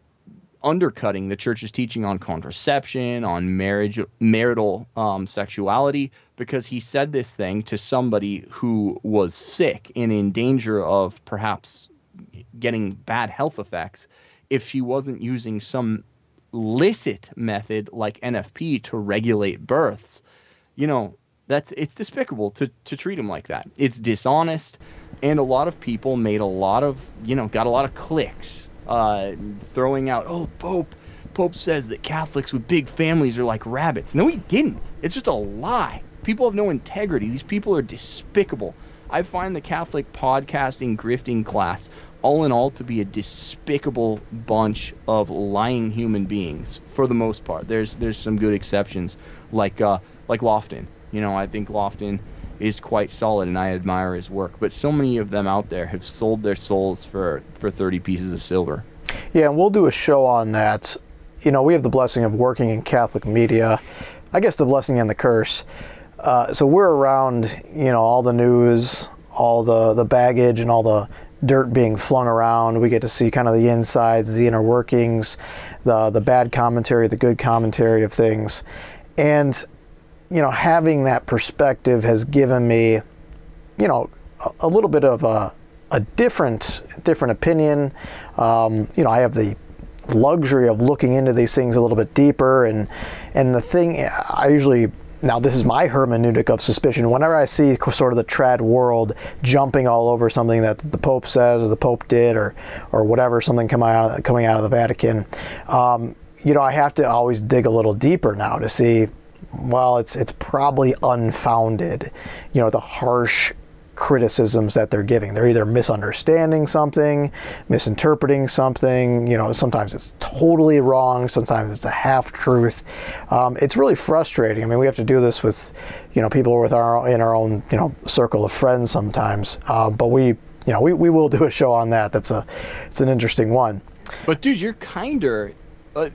undercutting the church's teaching on contraception, on marital sexuality, because he said this thing to somebody who was sick and in danger of perhaps getting bad health effects if she wasn't using some licit method like NFP to regulate births. It's despicable to treat him like that. It's dishonest, and a lot of people made a lot of, got a lot of clicks throwing out, oh, Pope says that Catholics with big families are like rabbits. No, he didn't. It's just a lie. People have no integrity. These people are despicable. I find the Catholic podcasting grifting class all in all to be a despicable bunch of lying human beings for the most part. There's some good exceptions like Lofton. I think Lofton is quite solid and I admire his work, but so many of them out there have sold their souls for 30 pieces of silver. Yeah, and we'll do a show on that. We have the blessing of working in Catholic media. I guess the blessing and the curse. So we're around, all the news, all the baggage and all the dirt being flung around. We get to see kind of the insides, the inner workings, the bad commentary, the good commentary of things. And, having that perspective has given me, a little bit of a different opinion. I have the luxury of looking into these things a little bit deeper. And the thing I usually, now this is my hermeneutic of suspicion, whenever I see sort of the trad world jumping all over something that the Pope says or the Pope did or whatever, something coming out of the Vatican, I have to always dig a little deeper now to see, well, it's probably unfounded, the harsh criticisms that they're giving. They're either misunderstanding something, misinterpreting something, sometimes it's totally wrong, sometimes it's a half-truth. It's really frustrating. I mean, we have to do this with, people in our own, circle of friends sometimes. But we will do a show on that. It's an interesting one. But dude, you're kinder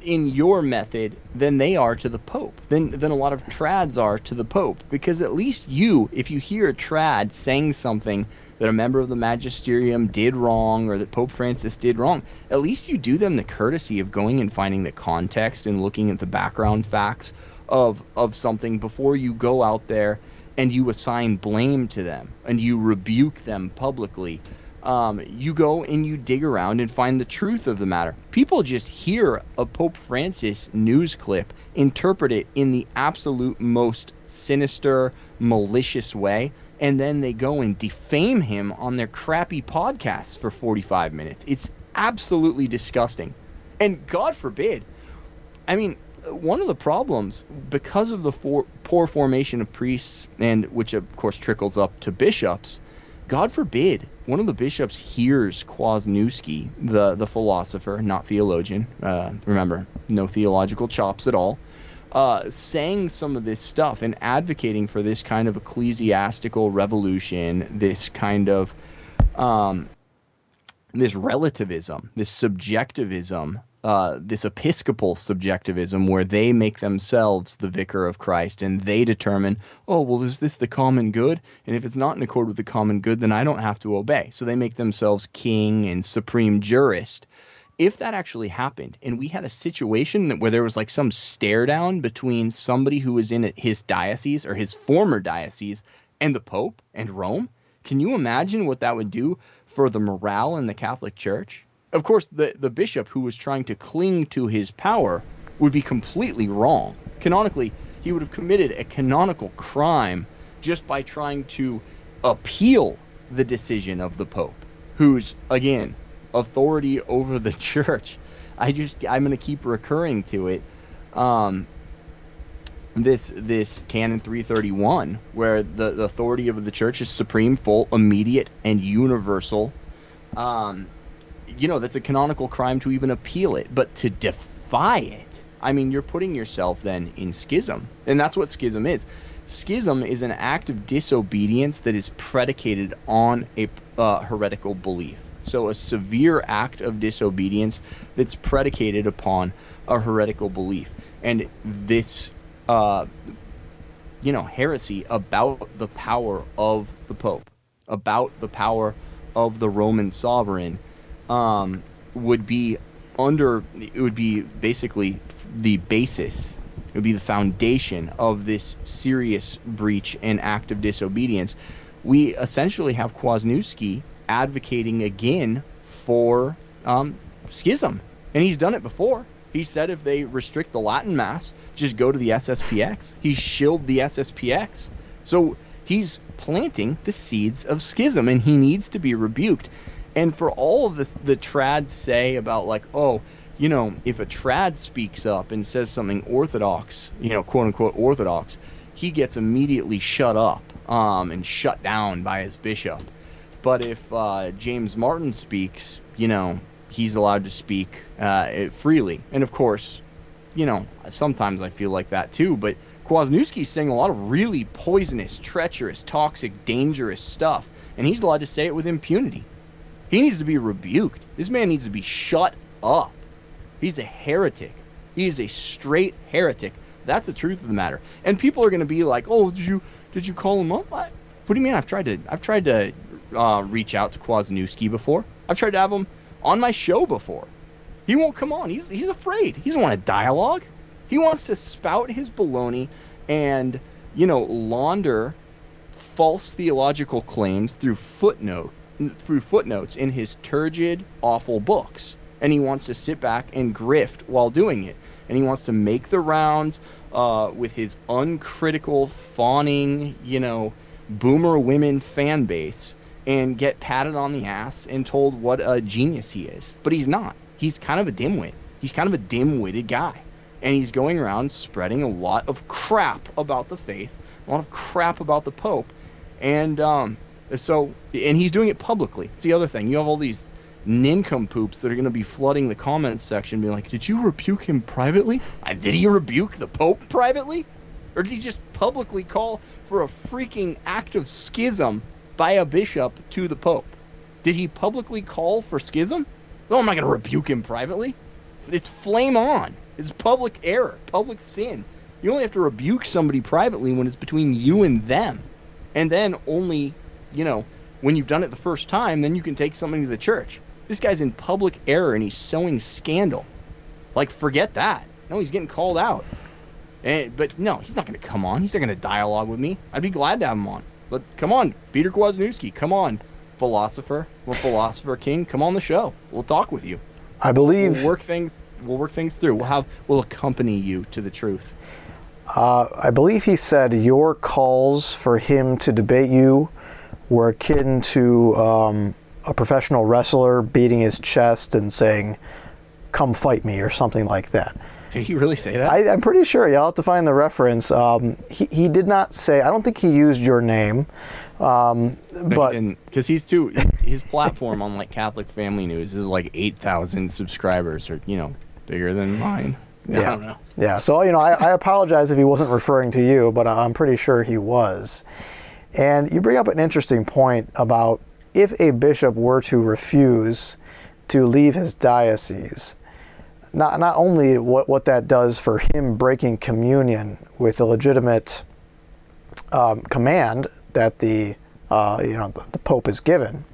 in your method than they are to the Pope, than a lot of trads are to the Pope, because at least if you hear a trad saying something that a member of the magisterium did wrong or that Pope Francis did wrong, at least you do them the courtesy of going and finding the context and looking at the background facts of something before you go out there and you assign blame to them and you rebuke them publicly. You go and you dig around and find the truth of the matter. People just hear a Pope Francis news clip, interpret it in the absolute most sinister, malicious way, and then they go and defame him on their crappy podcasts for 45 minutes. It's absolutely disgusting. And God forbid, I mean, one of the problems, because of the poor formation of priests, and which of course trickles up to bishops, God forbid one of the bishops hears Kwasniewski, the philosopher, not theologian, remember, no theological chops at all, saying some of this stuff and advocating for this kind of ecclesiastical revolution, this kind of this relativism, this subjectivism, this episcopal subjectivism where they make themselves the vicar of Christ and they determine, oh, well, is this the common good? And if it's not in accord with the common good, then I don't have to obey. So they make themselves king and supreme jurist. If that actually happened and we had a situation where there was like some stare down between somebody who was in his diocese or his former diocese and the Pope and Rome, can you imagine what that would do for the morale in the Catholic Church? Of course, the bishop who was trying to cling to his power would be completely wrong. Canonically, he would have committed a canonical crime just by trying to appeal the decision of the Pope, who's, again, authority over the church. I'm going to keep recurring to it. This Canon 331, where the authority of the church is supreme, full, immediate, and universal. That's a canonical crime to even appeal it, but to defy it, I mean, you're putting yourself then in schism. And that's what schism is. Schism is an act of disobedience that is predicated on a heretical belief. So a severe act of disobedience that's predicated upon a heretical belief. And this, heresy about the power of the Pope, about the power of the Roman sovereign, would be basically the basis, it would be the foundation of this serious breach and act of disobedience. We essentially have Kwasniewski advocating again for schism, and he's done it before. He said if they restrict the Latin Mass, just go to the SSPX. He shilled the SSPX. So he's planting the seeds of schism, and he needs to be rebuked. And for all of the trads say about like, oh, if a trad speaks up and says something orthodox, quote unquote orthodox, he gets immediately shut up and shut down by his bishop. But if James Martin speaks, he's allowed to speak freely. And of course, sometimes I feel like that too, but Kwasniewski's saying a lot of really poisonous, treacherous, toxic, dangerous stuff, and he's allowed to say it with impunity. He needs to be rebuked. This man needs to be shut up. He's a heretic. He is a straight heretic. That's the truth of the matter. And people are going to be like, "Oh, did you call him up?" What do you mean? I've tried to reach out to Kwasniewski before. I've tried to have him on my show before. He won't come on. He's afraid. He doesn't want a dialogue. He wants to spout his baloney and launder false theological claims through footnotes in his turgid, awful books. And he wants to sit back and grift while doing it. And he wants to make the rounds with his uncritical, fawning, boomer women fan base and get patted on the ass and told what a genius he is. But he's not. He's kind of a dimwit. He's kind of a dim-witted guy. And he's going around spreading a lot of crap about the faith, a lot of crap about the Pope. And he's doing it publicly. It's the other thing. You have all these nincompoops that are going to be flooding the comments section being like, did you rebuke him privately? Did he rebuke the Pope privately? Or did he just publicly call for a freaking act of schism by a bishop to the Pope? Did he publicly call for schism? No, I'm not going to rebuke him privately. It's flame on. It's public error, public sin. You only have to rebuke somebody privately when it's between you and them. And then only, when you've done it the first time, then you can take somebody to the church. This guy's in public error and he's sowing scandal. Like, forget that. No, he's getting called out. But no, he's not going to come on. He's not going to dialogue with me. I'd be glad to have him on. But come on, Peter Kwasniewski, come on. Philosopher king, come on the show. We'll talk with you. I believe we'll work things through. We'll accompany you to the truth. I believe he said your calls for him to debate you were akin to a professional wrestler beating his chest and saying, "Come fight me," or something like that. Did he really say that? I'm pretty sure. You'll have to find the reference. He did not say. I don't think he used your name. No, but because his platform on like Catholic Family News is like 8,000 subscribers, or bigger than mine. Yeah. I don't know. Yeah. So I apologize if he wasn't referring to you, but I'm pretty sure he was. And you bring up an interesting point about if a bishop were to refuse to leave his diocese, not only what that does for him breaking communion with the legitimate command that the Pope is given.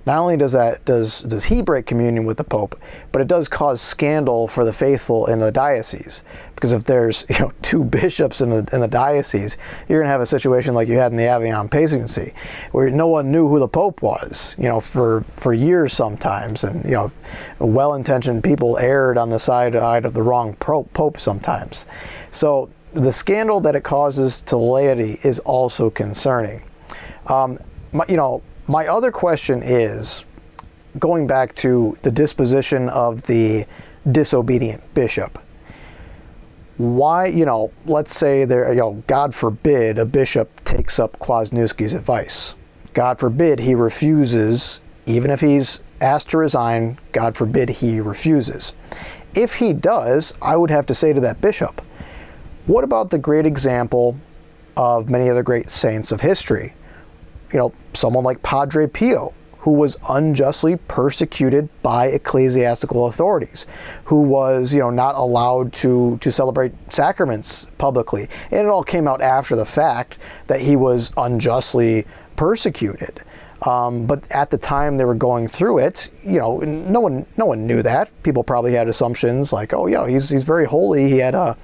Not only does he break communion with the Pope, but it does cause scandal for the faithful in the diocese. Because if there's two bishops in the diocese, you're going to have a situation like you had in the Avignon Papacy, where no one knew who the Pope was, for years sometimes, and well-intentioned people erred on the side of the wrong Pope sometimes. So the scandal that it causes to laity is also concerning. My other question is, going back to the disposition of the disobedient bishop, why, let's say there, God forbid a bishop takes up Kwasniewski's advice. God forbid he refuses, even if he's asked to resign, God forbid he refuses. If he does, I would have to say to that bishop, what about the great example of many other great saints of history? Someone like Padre Pio, who was unjustly persecuted by ecclesiastical authorities, who was, not allowed to celebrate sacraments publicly. And it all came out after the fact that he was unjustly persecuted. But at the time they were going through it, no one knew that. People probably had assumptions like, oh yeah, he's very holy. He had a,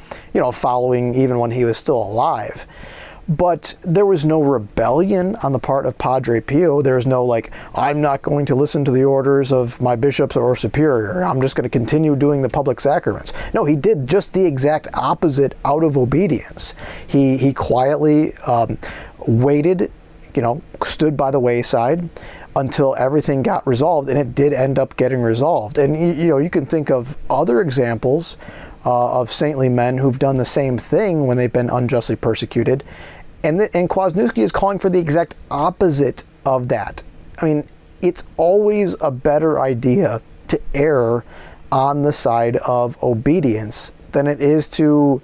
following even when he was still alive. But there was no rebellion on the part of Padre Pio. There was no like, I'm not going to listen to the orders of my bishops or superior. I'm just going to continue doing the public sacraments. No, he did just the exact opposite out of obedience. He quietly waited, stood by the wayside until everything got resolved, and it did end up getting resolved. And you can think of other examples of saintly men who've done the same thing when they've been unjustly persecuted. And Kwasniewski is calling for the exact opposite of that. I mean, it's always a better idea to err on the side of obedience than it is to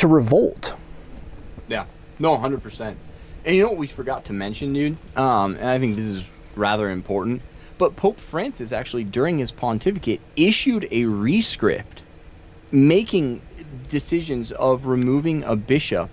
revolt. Yeah, no, 100%. And you know what we forgot to mention, dude? And I think this is rather important. But Pope Francis actually, during his pontificate, issued a rescript making decisions of removing a bishop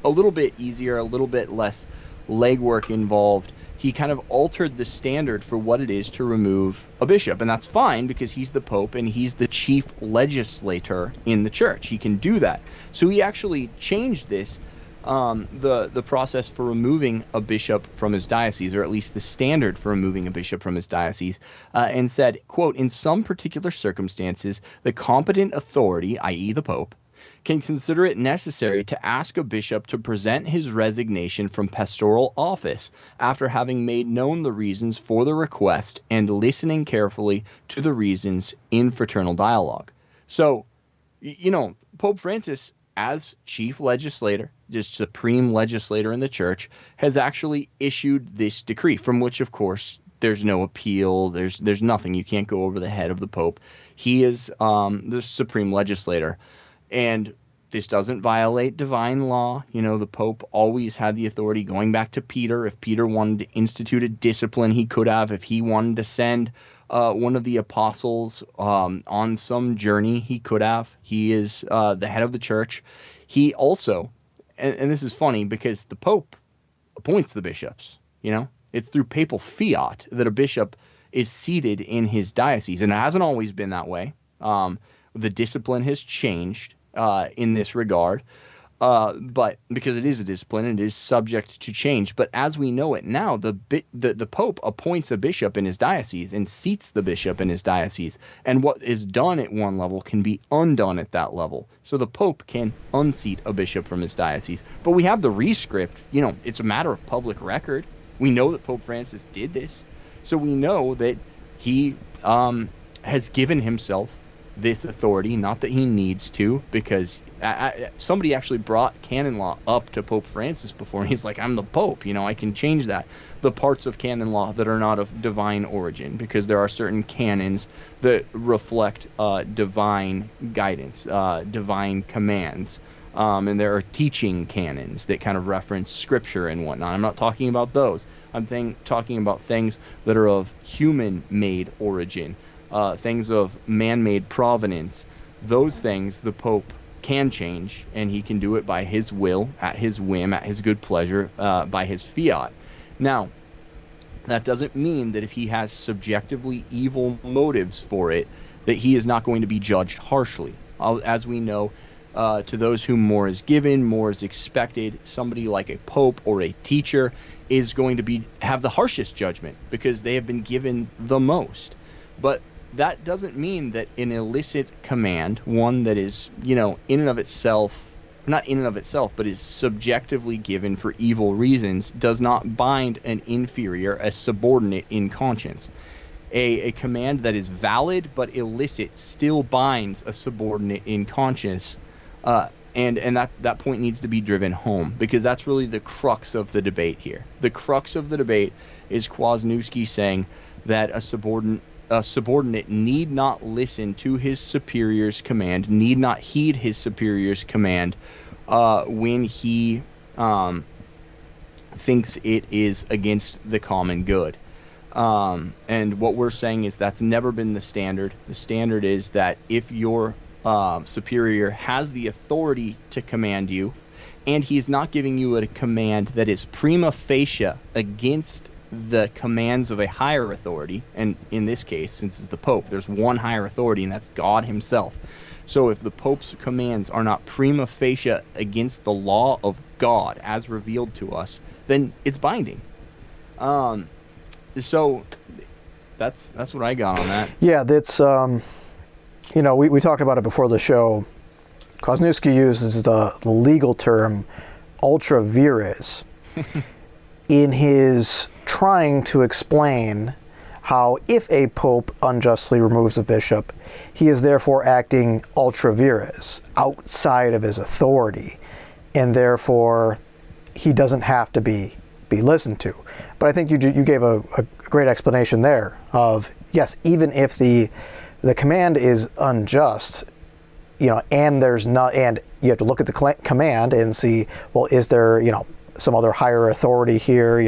a little bit easier, a little bit less legwork involved. He kind of altered the standard for what it is to remove a bishop. And that's fine because he's the Pope and he's the chief legislator in the church. He can do that. So he actually changed this, the process for removing a bishop from his diocese, or at least the standard for removing a bishop from his diocese, and said, quote, in some particular circumstances, the competent authority, i.e. the Pope, can consider it necessary to ask a bishop to present his resignation from pastoral office after having made known the reasons for the request and listening carefully to the reasons in fraternal dialogue. So, Pope Francis, as chief legislator, just supreme legislator in the church, has actually issued this decree, from which, of course, there's no appeal. There's nothing. You can't go over the head of the Pope. He is the supreme legislator. And this doesn't violate divine law. The Pope always had the authority, going back to Peter. If Peter wanted to institute a discipline, he could have. If he wanted to send one of the apostles on some journey, he could have. He is the head of the church. He also, and this is funny because the Pope appoints the bishops. It's through papal fiat that a bishop is seated in his diocese. And it hasn't always been that way. The discipline has changed in this regard, but because it is a discipline, it is subject to change. But as we know it now, the Pope appoints a bishop in his diocese and seats the bishop in his diocese. And what is done at one level can be undone at that level. So the Pope can unseat a bishop from his diocese. But we have the rescript. It's a matter of public record. We know that Pope Francis did this. So we know that he has given himself this authority, not that he needs to, because somebody actually brought canon law up to Pope Francis before, and he's like, I'm the Pope, I can change that. The parts of canon law that are not of divine origin, because there are certain canons that reflect divine guidance, divine commands, and there are teaching canons that kind of reference scripture and whatnot. I'm not talking about those. I'm talking about things that are of human-made origin. Things of man-made provenance. Those things the Pope can change, and he can do it by his will, at his whim, at his good pleasure, by his fiat. Now, that doesn't mean that if he has subjectively evil motives for it, that he is not going to be judged harshly. As we know, to those whom more is given, more is expected. Somebody like a pope or a teacher is going to have the harshest judgment because they have been given the most. But that doesn't mean that an illicit command, one that is, in and of itself, not in and of itself, but is subjectively given for evil reasons, does not bind an inferior, a subordinate in conscience. A command that is valid but illicit still binds a subordinate in conscience, and that point needs to be driven home, because that's really the crux of the debate here. The crux of the debate is Kwasniewski saying that a subordinate need not listen to his superior's command, need not heed his superior's command when he thinks it is against the common good. And what we're saying is that's never been the standard. The standard is that if your superior has the authority to command you, and he is not giving you a command that is prima facie against the commands of a higher authority, and in this case, since it's the Pope, there's one higher authority, and that's God himself. So if the Pope's commands are not prima facie against the law of God as revealed to us, then it's binding. So that's what I got on that. Yeah, that's, we talked about it before the show. Kwasniewski uses the legal term ultra vires in his trying to explain how if a pope unjustly removes a bishop, he is therefore acting ultra vires, outside of his authority, and therefore he doesn't have to be listened to. But I think you gave a great explanation there of, yes, even if the command is unjust, and and you have to look at the command and see, well, is there, some other higher authority here?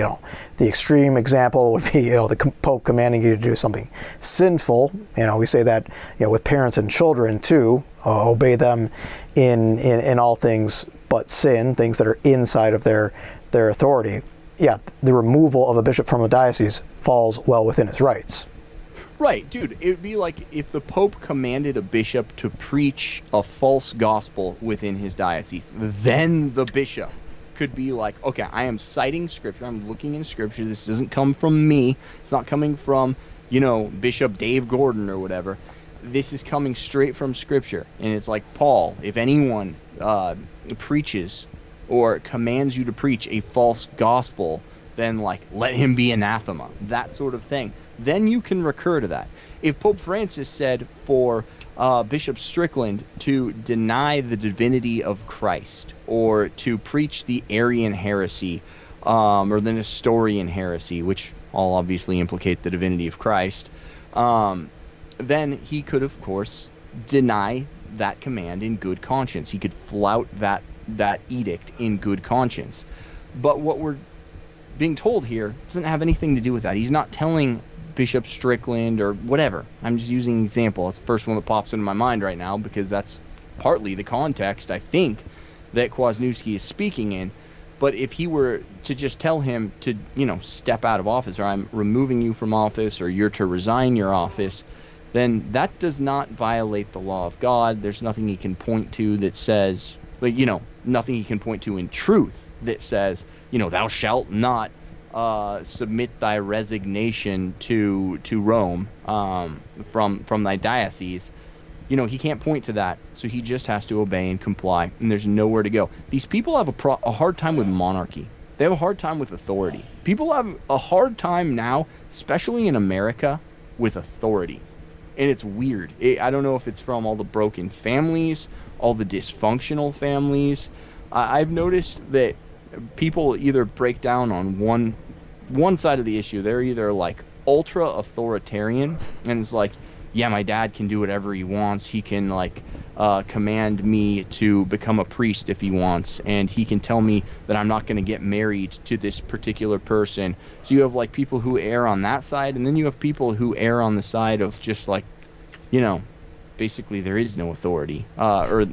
The extreme example would be, the Pope commanding you to do something sinful. We say that, with parents and children too, obey them in all things but sin, things that are inside of their authority. Yeah, the removal of a bishop from the diocese falls well within his rights. Right, dude. It would be like if the Pope commanded a bishop to preach a false gospel within his diocese, then the bishop could be like, okay, I am citing Scripture. I'm looking in Scripture. This doesn't come from me. It's not coming from, Bishop Dave Gordon or whatever. This is coming straight from Scripture. And it's like, Paul, if anyone preaches or commands you to preach a false gospel, then, let him be anathema. That sort of thing. Then you can recur to that. If Pope Francis said for Bishop Strickland to deny the divinity of Christ, or to preach the Arian heresy, or the Nestorian heresy, which all obviously implicate the divinity of Christ, then he could, of course, deny that command in good conscience. He could flout that edict in good conscience. But what we're being told here doesn't have anything to do with that. He's not telling Bishop Strickland or whatever. I'm just using an example. It's the first one that pops into my mind right now because that's partly the context, I think, that Kwasniewski is speaking in. But if he were to just tell him to, step out of office, or I'm removing you from office, or you're to resign your office, then that does not violate the law of God. There's nothing he can point to that says, nothing he can point to in truth that says, thou shalt not submit thy resignation to Rome from thy diocese. He can't point to that, so he just has to obey and comply, and there's nowhere to go. These people have a hard time with monarchy. They have a hard time with authority. People have a hard time now, especially in America, with authority. And it's weird. I don't know if it's from all the broken families, all the dysfunctional families. I've noticed that people either break down on one side of the issue. They're either ultra authoritarian, and it's like, yeah, my dad can do whatever he wants. He can command me to become a priest if he wants, and he can tell me that I'm not going to get married to this particular person. So you have people who err on that side, and then you have people who err on the side of just basically there is no authority, or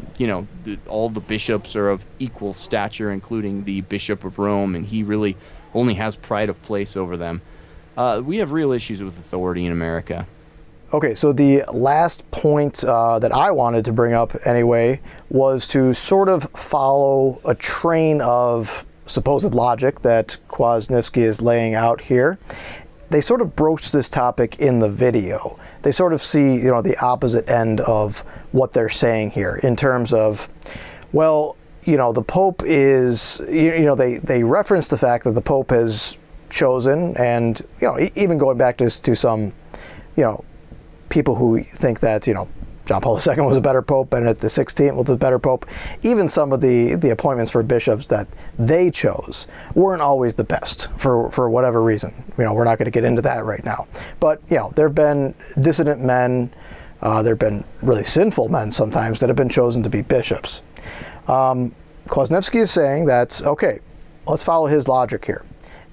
all the bishops are of equal stature, including the Bishop of Rome, and he really only has pride of place over them. We have real issues with authority in America. Okay, so the last point that I wanted to bring up anyway was to sort of follow a train of supposed logic that Kwasniewski is laying out here. They sort of broach this topic in the video. They sort of see, the opposite end of what they're saying here in terms of, well, the Pope is, they reference the fact that the Pope has chosen, and, even going back to some, people who think that, John Paul II was a better Pope, Benedict XVI was a better Pope. Even some of the appointments for bishops that they chose weren't always the best for whatever reason. We're not going to get into that right now. But, there have been dissident men, there have been really sinful men sometimes that have been chosen to be bishops. Kwasniewski is saying that, okay, let's follow his logic here.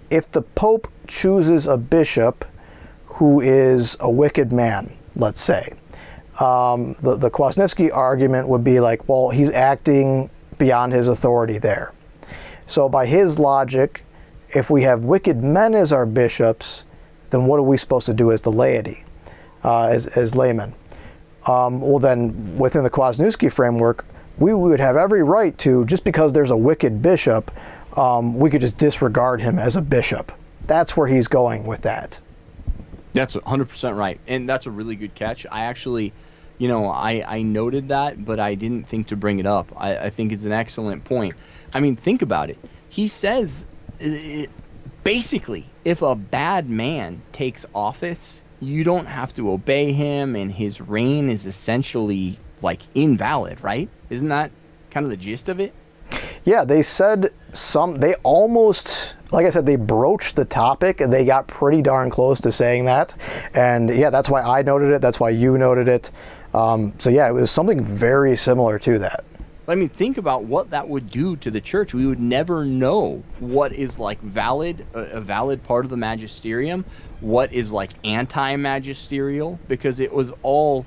If the Pope chooses a bishop who is a wicked man, let's say. The Kwasniewski argument would be like, well, he's acting beyond his authority there. So by his logic, if we have wicked men as our bishops, then what are we supposed to do as the laity, as laymen? Well, then within the Kwasniewski framework, we would have every right to, just because there's a wicked bishop, we could just disregard him as a bishop. That's where he's going with that. That's 100% right. And that's a really good catch. I actually, I noted that, but I didn't think to bring it up. I think it's an excellent point. I mean, think about it. He says, basically, if a bad man takes office, you don't have to obey him, and his reign is essentially, like, invalid, right? Isn't that kind of the gist of it? Yeah, they said they almost, like I said, they broached the topic, and they got pretty darn close to saying that. And yeah, that's why I noted it. That's why you noted it. So yeah, it was something very similar to that. I mean, think about what that would do to the church. We would never know what is like a valid part of the magisterium, what is like anti-magisterial, because it was all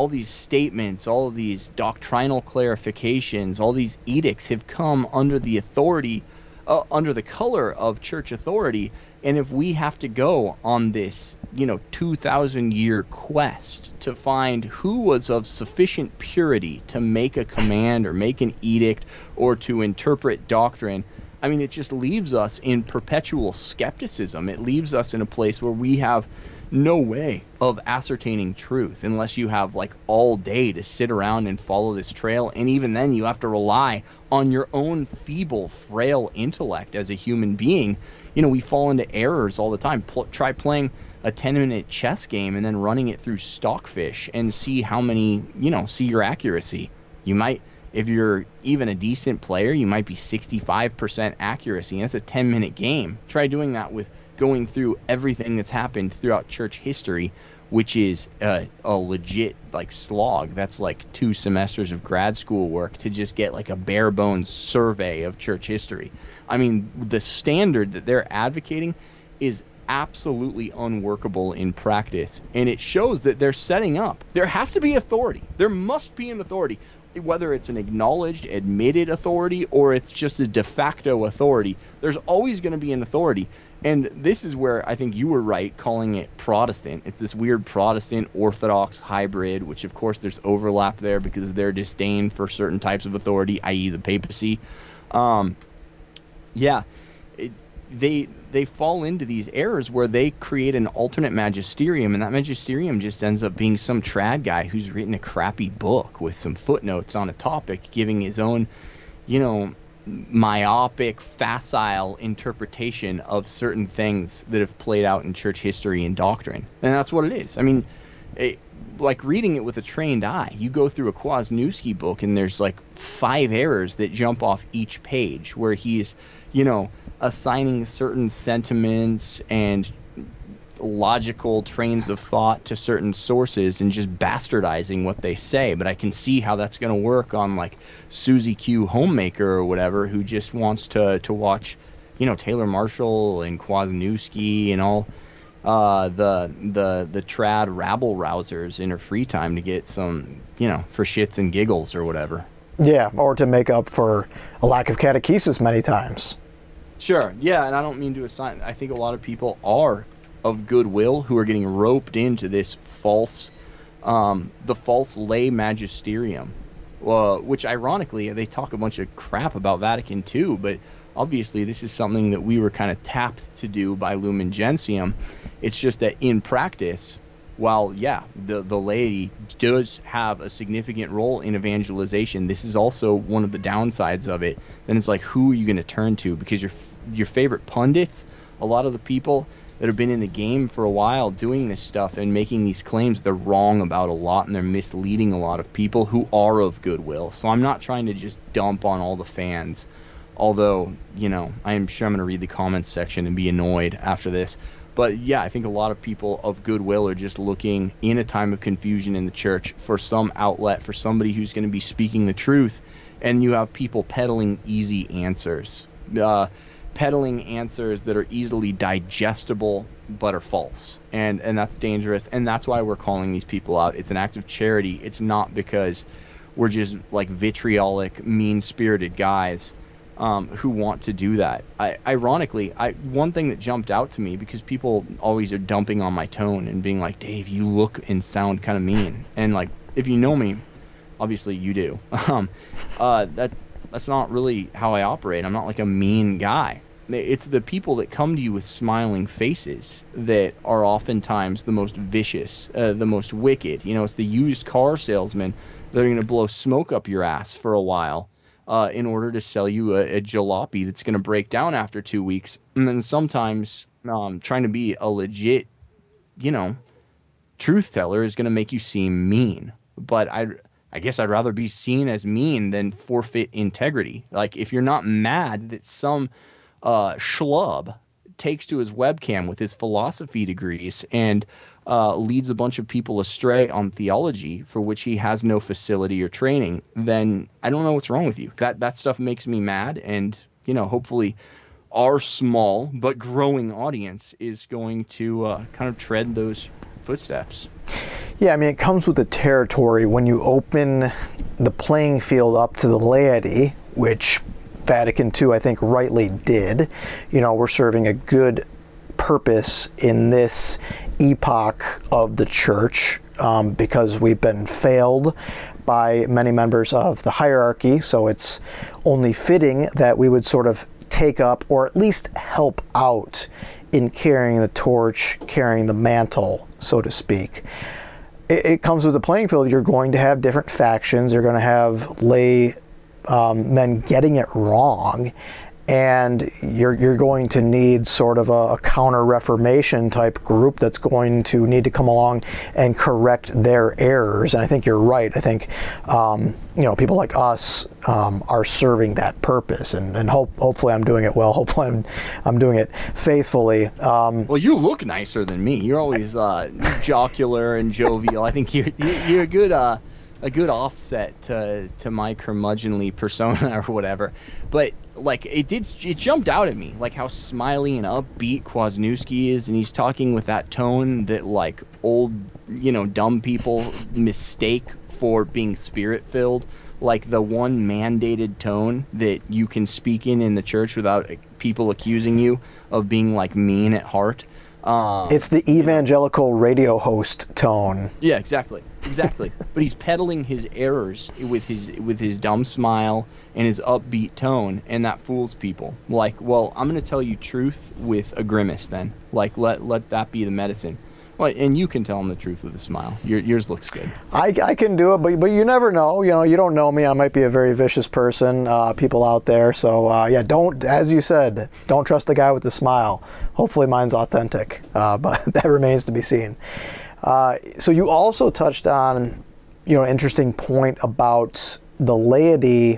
these statements, all of these doctrinal clarifications, all these edicts have come under the authority, under the color of church authority. And if we have to go on this, 2,000-year quest to find who was of sufficient purity to make a command or make an edict or to interpret doctrine, I mean, it just leaves us in perpetual skepticism. It leaves us in a place where we have no way of ascertaining truth unless you have like all day to sit around and follow this trail. And even then you have to rely on your own feeble, frail intellect as a human being. We fall into errors all the time. Try playing a 10-minute chess game and then running it through Stockfish and see how many, see your accuracy. You might, if you're even a decent player, you might be 65% accuracy. And that's a 10-minute game. Try doing that with going through everything that's happened throughout church history, which is a legit like slog. That's like 2 semesters of grad school work to just get like a bare bones survey of church history. I mean, the standard that they're advocating is absolutely unworkable in practice, and it shows that they're setting up. There has to be authority. There must be an authority, whether it's an acknowledged, admitted authority, or it's just a de facto authority. There's always going to be an authority. And this is where I think you were right calling it Protestant. It's this weird Protestant Orthodox hybrid, which of course there's overlap there because of their disdain for certain types of authority, i.e. the papacy. They fall into these errors where they create an alternate magisterium, and that magisterium just ends up being some trad guy who's written a crappy book with some footnotes on a topic, giving his own, myopic, facile interpretation of certain things that have played out in church history and doctrine. And that's what it is. I mean, like reading it with a trained eye, you go through a Kwasniewski book and there's like 5 errors that jump off each page where he's, assigning certain sentiments and logical trains of thought to certain sources and just bastardizing what they say. But I can see how that's going to work on like Susie Q Homemaker or whatever, who just wants to watch, Taylor Marshall and Kwasniewski and all the trad rabble rousers in her free time to get some, for shits and giggles or whatever. Yeah, or to make up for a lack of catechesis many times. Sure, yeah, and I don't mean to assign. I think a lot of people are of goodwill who are getting roped into this false, the false lay magisterium, which ironically they talk a bunch of crap about Vatican II, but obviously this is something that we were kind of tapped to do by Lumen Gentium. It's just that in practice, while the laity does have a significant role in evangelization, this is also one of the downsides of it. Then it's like, who are you going to turn to? Because your favorite pundits, a lot of the people that have been in the game for a while doing this stuff and making these claims, they're wrong about a lot and they're misleading a lot of people who are of goodwill. So I'm not trying to just dump on all the fans, although, I am sure I'm going to read the comments section and be annoyed after this. But yeah, I think a lot of people of goodwill are just looking in a time of confusion in the church for some outlet, for somebody who's going to be speaking the truth. And you have people peddling easy answers, peddling answers that are easily digestible but are false, and that's dangerous, and that's why we're calling these people out. It's an act of charity. It's not because we're just like vitriolic, mean-spirited guys who want to do that. Ironically, one thing that jumped out to me, because people always are dumping on my tone and being like, Dave, you look and sound kind of mean, and like, if you know me, obviously you do. That's not really how I operate. I'm not like a mean guy. It's the people that come to you with smiling faces that are oftentimes the most vicious, the most wicked. It's the used car salesman that are going to blow smoke up your ass for a while in order to sell you a jalopy that's going to break down after 2 weeks. And then sometimes trying to be a legit, truth teller is going to make you seem mean. But I guess I'd rather be seen as mean than forfeit integrity. Like, if you're not mad that some schlub takes to his webcam with his philosophy degrees and leads a bunch of people astray on theology for which he has no facility or training, then I don't know what's wrong with you. That stuff makes me mad, and hopefully our small but growing audience is going to kind of tread those footsteps. Yeah, I mean, it comes with the territory when you open the playing field up to the laity, which Vatican II, I think, rightly did. We're serving a good purpose in this epoch of the church because we've been failed by many members of the hierarchy, so it's only fitting that we would sort of take up or at least help out in carrying the torch, carrying the mantle, so to speak. It comes with the playing field. You're going to have different factions. You're going to have lay men getting it wrong, and you're going to need sort of a counter-reformation type group that's going to need to come along and correct their errors. And I think you're right. I think people like us are serving that purpose, and hopefully I'm doing it well. Hopefully I'm doing it faithfully. Well, you look nicer than me. You're always jocular and jovial. I think you're a good offset to my curmudgeonly persona or whatever. But like, it jumped out at me, like how smiley and upbeat Kwasniewski is, and he's talking with that tone that like old dumb people mistake for being spirit filled, like the one mandated tone that you can speak in the church without people accusing you of being like mean at heart. It's the evangelical radio host tone. Yeah, exactly. But he's peddling his errors with his dumb smile and his upbeat tone, and that fools people. Like, well, I'm going to tell you truth with a grimace then. Like, let that be the medicine. Well, and you can tell him the truth with a smile. Yours looks good. I can do it, but you never know. You don't know me. I might be a very vicious person, people out there. So, don't, as you said, don't trust the guy with the smile. Hopefully mine's authentic, but that remains to be seen. So you also touched on, an interesting point about the laity.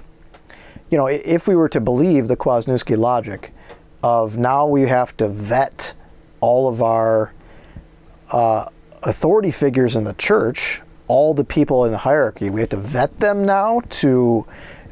If we were to believe the Kwasniewski logic of now we have to vet all of our authority figures in the church, all the people in the hierarchy, we have to vet them now to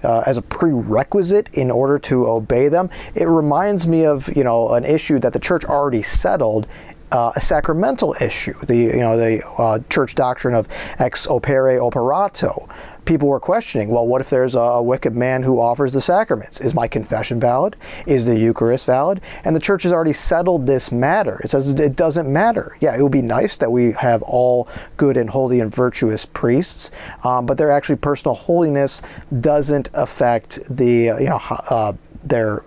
as a prerequisite in order to obey them. It reminds me of an issue that the church already settled, a sacramental issue. The church doctrine of ex opere operato. People were questioning, well, what if there's a wicked man who offers the sacraments? Is my confession valid? Is the Eucharist valid? And the church has already settled this matter. It says it doesn't matter. Yeah, it would be nice that we have all good and holy and virtuous priests, but their actually personal holiness doesn't affect their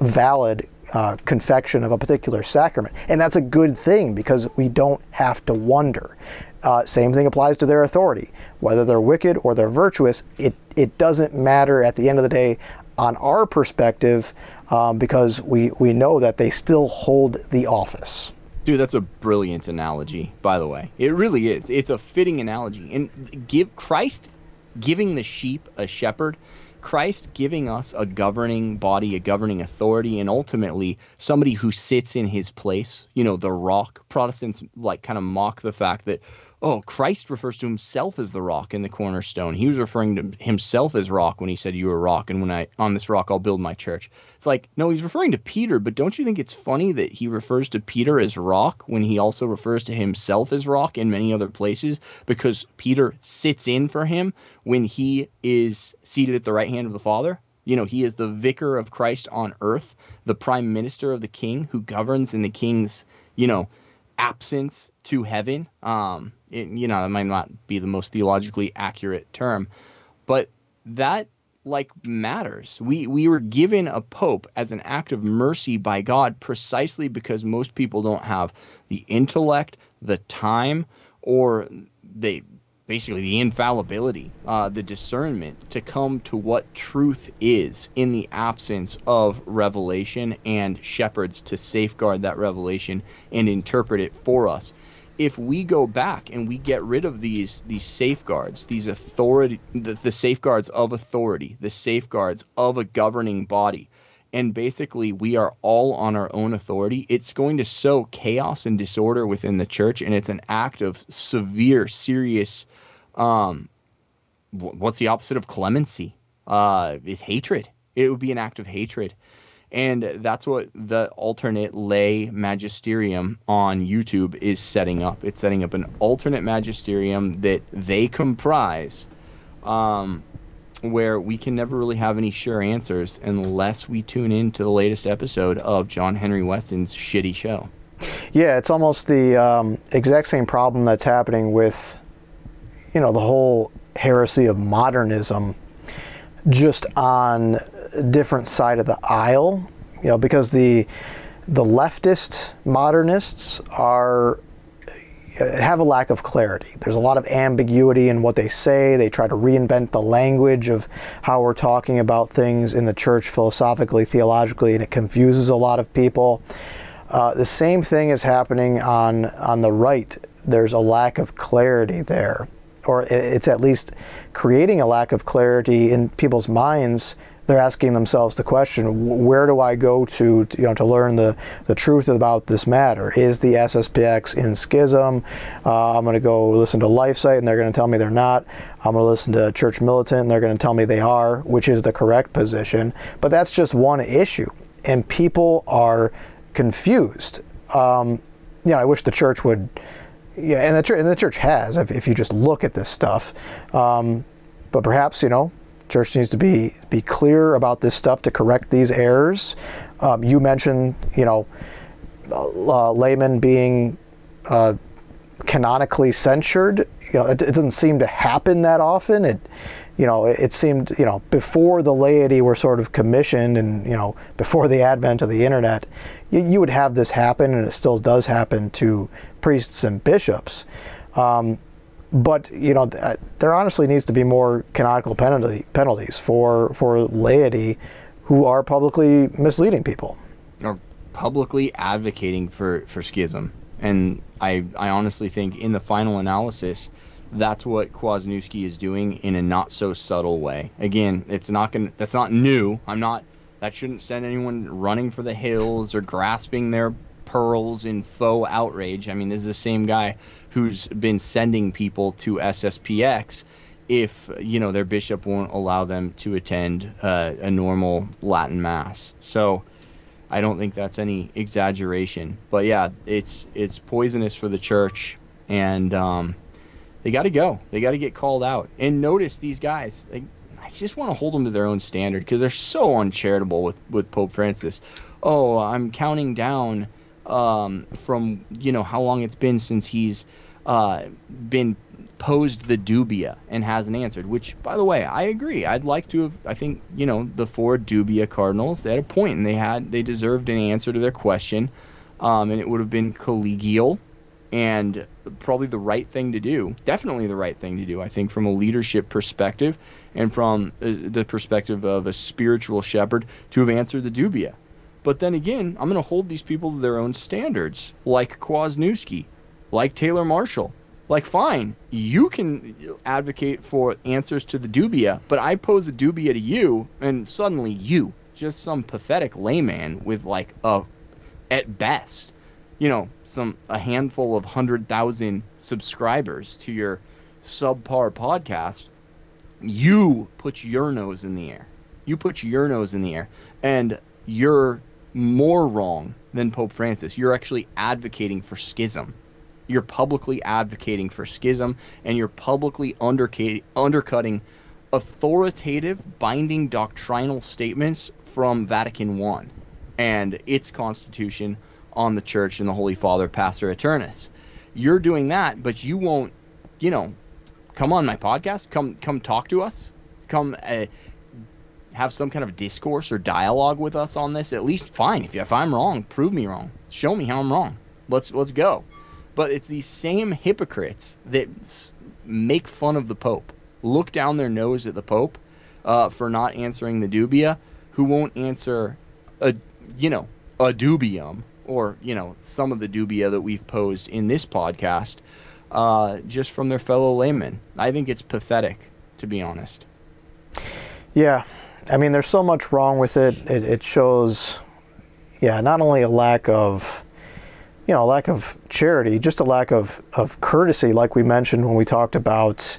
valid confection of a particular sacrament. And that's a good thing because we don't have to wonder. Same thing applies to their authority. Whether they're wicked or they're virtuous, it doesn't matter at the end of the day on our perspective because we know that they still hold the office. Dude, that's a brilliant analogy, by the way. It really is. It's a fitting analogy. And Christ giving the sheep a shepherd Christ giving us a governing body, a governing authority, and ultimately somebody who sits in his place, the rock. Protestants kind of mock the fact that, oh, Christ refers to himself as the rock and the cornerstone. He was referring to himself as rock when he said, you are rock, and on this rock I'll build my church. It's like, no, he's referring to Peter, but don't you think it's funny that he refers to Peter as rock when he also refers to himself as rock in many other places? Because Peter sits in for him when he is seated at the right hand of the Father. He is the vicar of Christ on earth, the prime minister of the king who governs in the king's, absence to heaven. That might not be the most theologically accurate term, but that matters. We were given a pope as an act of mercy by God precisely because most people don't have the intellect, the time, or basically the infallibility, the discernment to come to what truth is in the absence of revelation and shepherds to safeguard that revelation and interpret it for us. If we go back and we get rid of these safeguards, these authority, the safeguards of authority, the safeguards of a governing body, and basically we are all on our own authority, it's going to sow chaos and disorder within the church, and it's an act of severe, serious, what's the opposite of clemency? Is hatred. It would be an act of hatred. And that's what the alternate lay magisterium on YouTube is setting up. It's setting up an alternate magisterium that they comprise, where we can never really have any sure answers unless we tune in to the latest episode of John Henry Weston's shitty show. Yeah, it's almost the exact same problem that's happening with, the whole heresy of modernism, just on a different side of the aisle, because the leftist modernists have a lack of clarity. There's a lot of ambiguity in what they say. They try to reinvent the language of how we're talking about things in the church philosophically, theologically, and it confuses a lot of people. The same thing is happening on the right. There's a lack of clarity there, or it's at least creating a lack of clarity in people's minds. They're asking themselves the question, where do I go to learn the truth about this matter? Is the SSPX in schism? I'm going to go listen to LifeSite and they're going to tell me they're not. I'm going to listen to Church Militant and they're going to tell me they are, which is the correct position. But that's just one issue, and people are confused. I wish the church would, and the church has, if you just look at this stuff. But perhaps, church needs to be clear about this stuff to correct these errors. You mentioned, laymen being canonically censured. It doesn't seem to happen that often. It seemed, before the laity were sort of commissioned and, before the advent of the internet, you would have this happen, and it still does happen to priests and bishops. But there honestly needs to be more canonical penalties for laity who are publicly misleading people, or publicly advocating for schism. And I honestly think in the final analysis, that's what Kwasniewski is doing in a not so subtle way. Again, that's not new. That shouldn't send anyone running for the hills or grasping their pearls in faux outrage. I mean, this is the same guy who's been sending people to SSPX if, their bishop won't allow them to attend a normal Latin Mass. So I don't think that's any exaggeration. But yeah, it's poisonous for the church, and they got to go. They got to get called out. And notice these guys, I just want to hold them to their own standard, because they're so uncharitable with Pope Francis. Oh, I'm counting down from how long it's been since he's been posed the dubia and hasn't answered, which, by the way, I agree. I'd like to have, I think, the 4 dubia cardinals, they had a point, and they deserved an answer to their question, and it would have been collegial and probably the right thing to do, definitely the right thing to do, I think, from a leadership perspective and from the perspective of a spiritual shepherd, to have answered the dubia. But then again, I'm going to hold these people to their own standards, like Kwasniewski, like Taylor Marshall, Like, fine, you can advocate for answers to the dubia, but I pose a dubia to you, and suddenly you, just some pathetic layman with like at best, a handful of 100,000 subscribers to your subpar podcast, you put your nose in the air. You put your nose in the air, and you're more wrong than Pope Francis. You're actually advocating for schism. You're publicly advocating for schism, and you're publicly undercutting authoritative, binding doctrinal statements from Vatican I and its constitution on the Church and the Holy Father, Pastor Eternus. You're doing that, but you won't, come on my podcast, come talk to us, come have some kind of discourse or dialogue with us on this. At least, fine. If I'm wrong, prove me wrong. Show me how I'm wrong. Let's go. But it's these same hypocrites that make fun of the Pope, look down their nose at the Pope for not answering the dubia, who won't answer a dubium, or some of the dubia that we've posed in this podcast, just from their fellow laymen. I think it's pathetic, to be honest. Yeah, I mean, there's so much wrong with it. It shows, not only a lack of charity, just a lack of courtesy, like we mentioned when we talked about,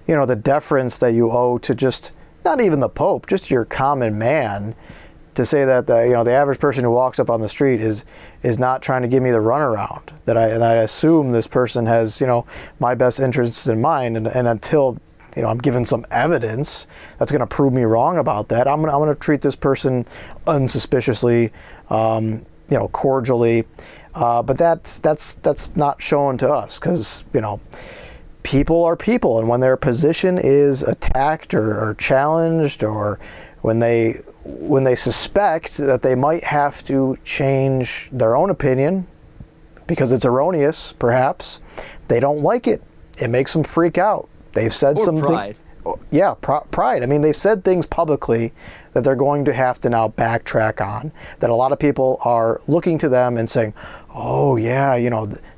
the deference that you owe to just, not even the Pope, just your common man, to say that the average person who walks up on the street is not trying to give me the runaround, that I assume this person has, my best interests in mind, and until I'm given some evidence that's going to prove me wrong about that, I'm going to treat this person unsuspiciously, cordially. But that's not shown to us, because people are people, and when their position is attacked or challenged, or when they suspect that they might have to change their own opinion because it's erroneous, perhaps, they don't like it. It makes them freak out. They've said something. Pride. Yeah, pride. I mean, they said things publicly that they're going to have to now backtrack on, that a lot of people are looking to them and saying, oh yeah,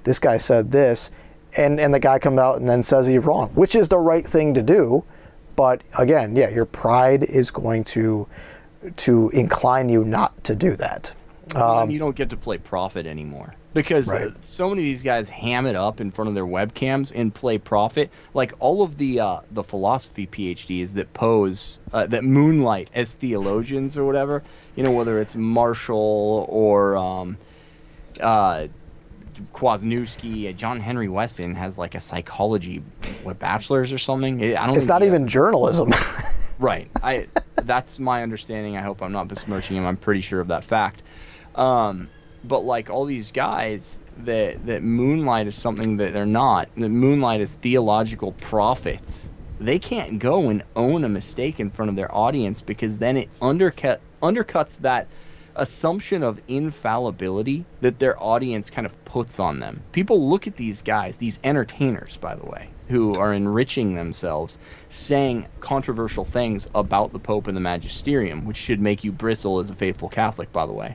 this guy said this, and the guy comes out and then says he's wrong, which is the right thing to do. But again, your pride is going to incline you not to do that. You don't get to play prophet anymore, because right. So many of these guys ham it up in front of their webcams and play prophet. Like all of the philosophy PhDs that pose, that moonlight as theologians or whatever, whether it's Marshall or Kwasniewski. John Henry Weston has like a psychology bachelor's or something. It's not even journalism. Right. That's my understanding. I hope I'm not besmirching him. I'm pretty sure of that fact. But like all these guys that moonlight is something that they're not, that moonlight is theological prophets, they can't go and own a mistake in front of their audience, because then it undercuts that assumption of infallibility that their audience kind of puts on them. People look at these guys, these entertainers, by the way, who are enriching themselves, saying controversial things about the Pope and the Magisterium, which should make you bristle as a faithful Catholic, by the way.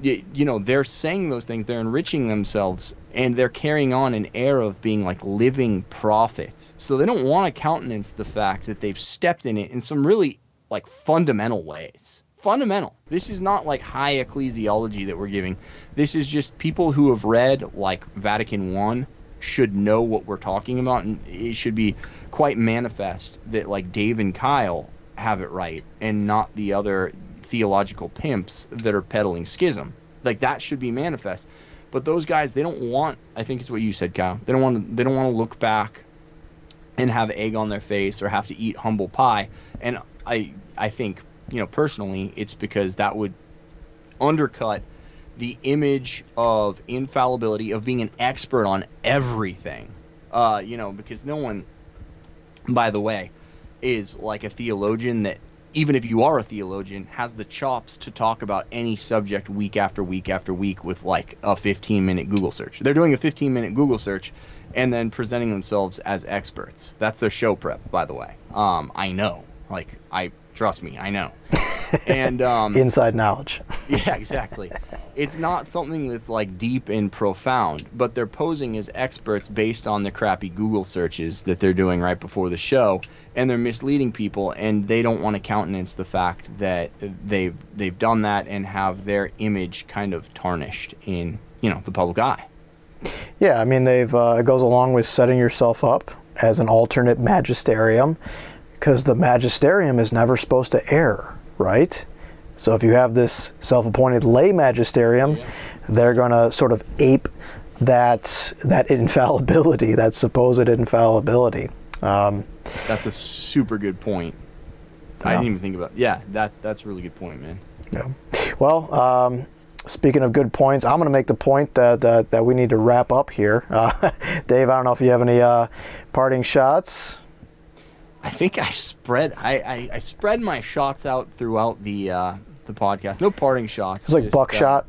They're saying those things, they're enriching themselves, and they're carrying on an air of being like living prophets. So they don't want to countenance the fact that they've stepped in it in some really like fundamental ways. Fundamental. This is not like high ecclesiology that we're giving. This is just people who have read like Vatican I should know what we're talking about, and it should be quite manifest that like Dave and Kyle have it right, and not the other theological pimps that are peddling schism. Like that should be manifest. But those guys, they don't want, I think it's what you said, Kyle, they don't want to look back and have egg on their face or have to eat humble pie. And I think, personally, it's because that would undercut the image of infallibility, of being an expert on everything. Because no one, by the way, is like a theologian that, even if you are a theologian, has the chops to talk about any subject week after week after week with like a 15-minute Google search. They're doing a 15-minute Google search and then presenting themselves as experts. That's their show prep, by the way. I know. Trust me, I know. And inside knowledge. yeah, exactly. It's not something that's like deep and profound, but they're posing as experts based on the crappy Google searches that they're doing right before the show, and they're misleading people, and they don't want to countenance the fact that they've done that and have their image kind of tarnished in, the public eye. Yeah, I mean, it goes along with setting yourself up as an alternate magisterium, because the magisterium is never supposed to err, right? So if you have this self-appointed lay magisterium, they're going to sort of ape that infallibility, that supposed infallibility. That's a super good point. I didn't even think about it. Yeah, that's a really good point, man. Yeah. Well, speaking of good points, I'm going to make the point that we need to wrap up here. Dave, I don't know if you have any parting shots. I think I spread my shots out throughout the podcast. No parting shots. It's like buckshot.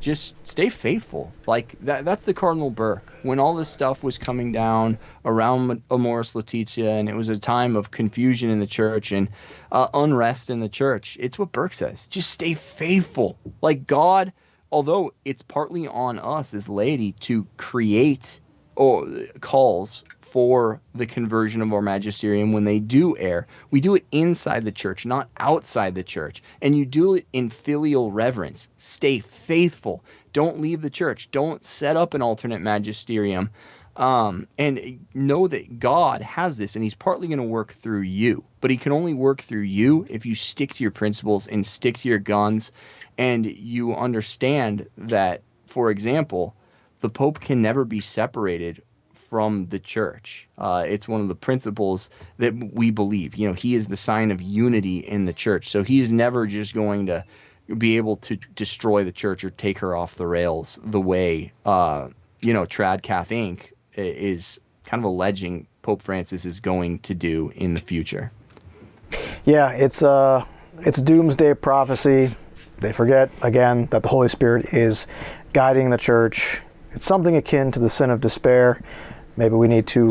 Just stay faithful. Like that's the Cardinal Burke. When all this stuff was coming down around Amoris Laetitia, and it was a time of confusion in the church and unrest in the church, it's what Burke says. Just stay faithful. Like God, although it's partly on us as laity to create or calls for the conversion of our magisterium when they do err, we do it inside the church, not outside the church. And you do it in filial reverence. Stay faithful. Don't leave the church. Don't set up an alternate magisterium. And know that God has this, and he's partly going to work through you. But he can only work through you if you stick to your principles and stick to your guns, and you understand that, for example, the Pope can never be separated from the church. It's one of the principles that we believe. He is the sign of unity in the church. So he's never just going to be able to destroy the church or take her off the rails the way, Trad Cath Inc. is kind of alleging Pope Francis is going to do in the future. Yeah, it's doomsday prophecy. They forget, again, that the Holy Spirit is guiding the church. It's something akin to the sin of despair. Maybe we need to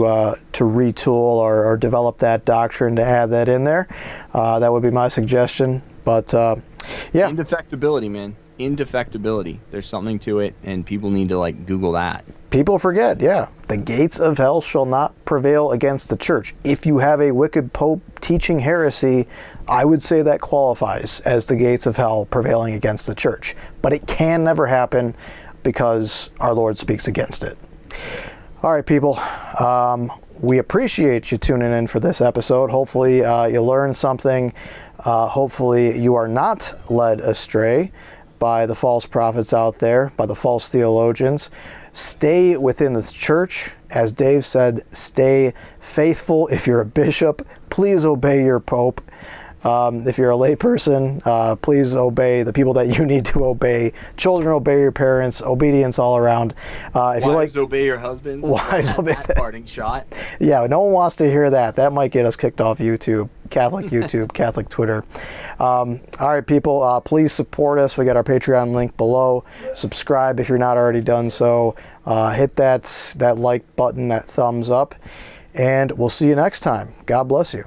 retool or develop that doctrine to add that in there. That would be my suggestion. But yeah, indefectibility, man. Indefectibility. There's something to it, and people need to Google that. People forget. Yeah, the gates of hell shall not prevail against the church. If you have a wicked pope teaching heresy, I would say that qualifies as the gates of hell prevailing against the church. But it can never happen because our Lord speaks against it. All right, people. We appreciate you tuning in for this episode. Hopefully you learned something. Hopefully you are not led astray by the false prophets out there, by the false theologians. Stay within the church. As Dave said, stay faithful. If you're a bishop, please obey your pope. If you're a layperson, please obey the people that you need to obey. Children, obey your parents. Obedience all around. If wives, obey your husbands. Wives, obey that parting shot. Yeah, no one wants to hear that. That might get us kicked off YouTube, Catholic YouTube, Catholic Twitter. All right, people, please support us. We got our Patreon link below. Subscribe if you're not already done so. Hit that like button, that thumbs up, and we'll see you next time. God bless you.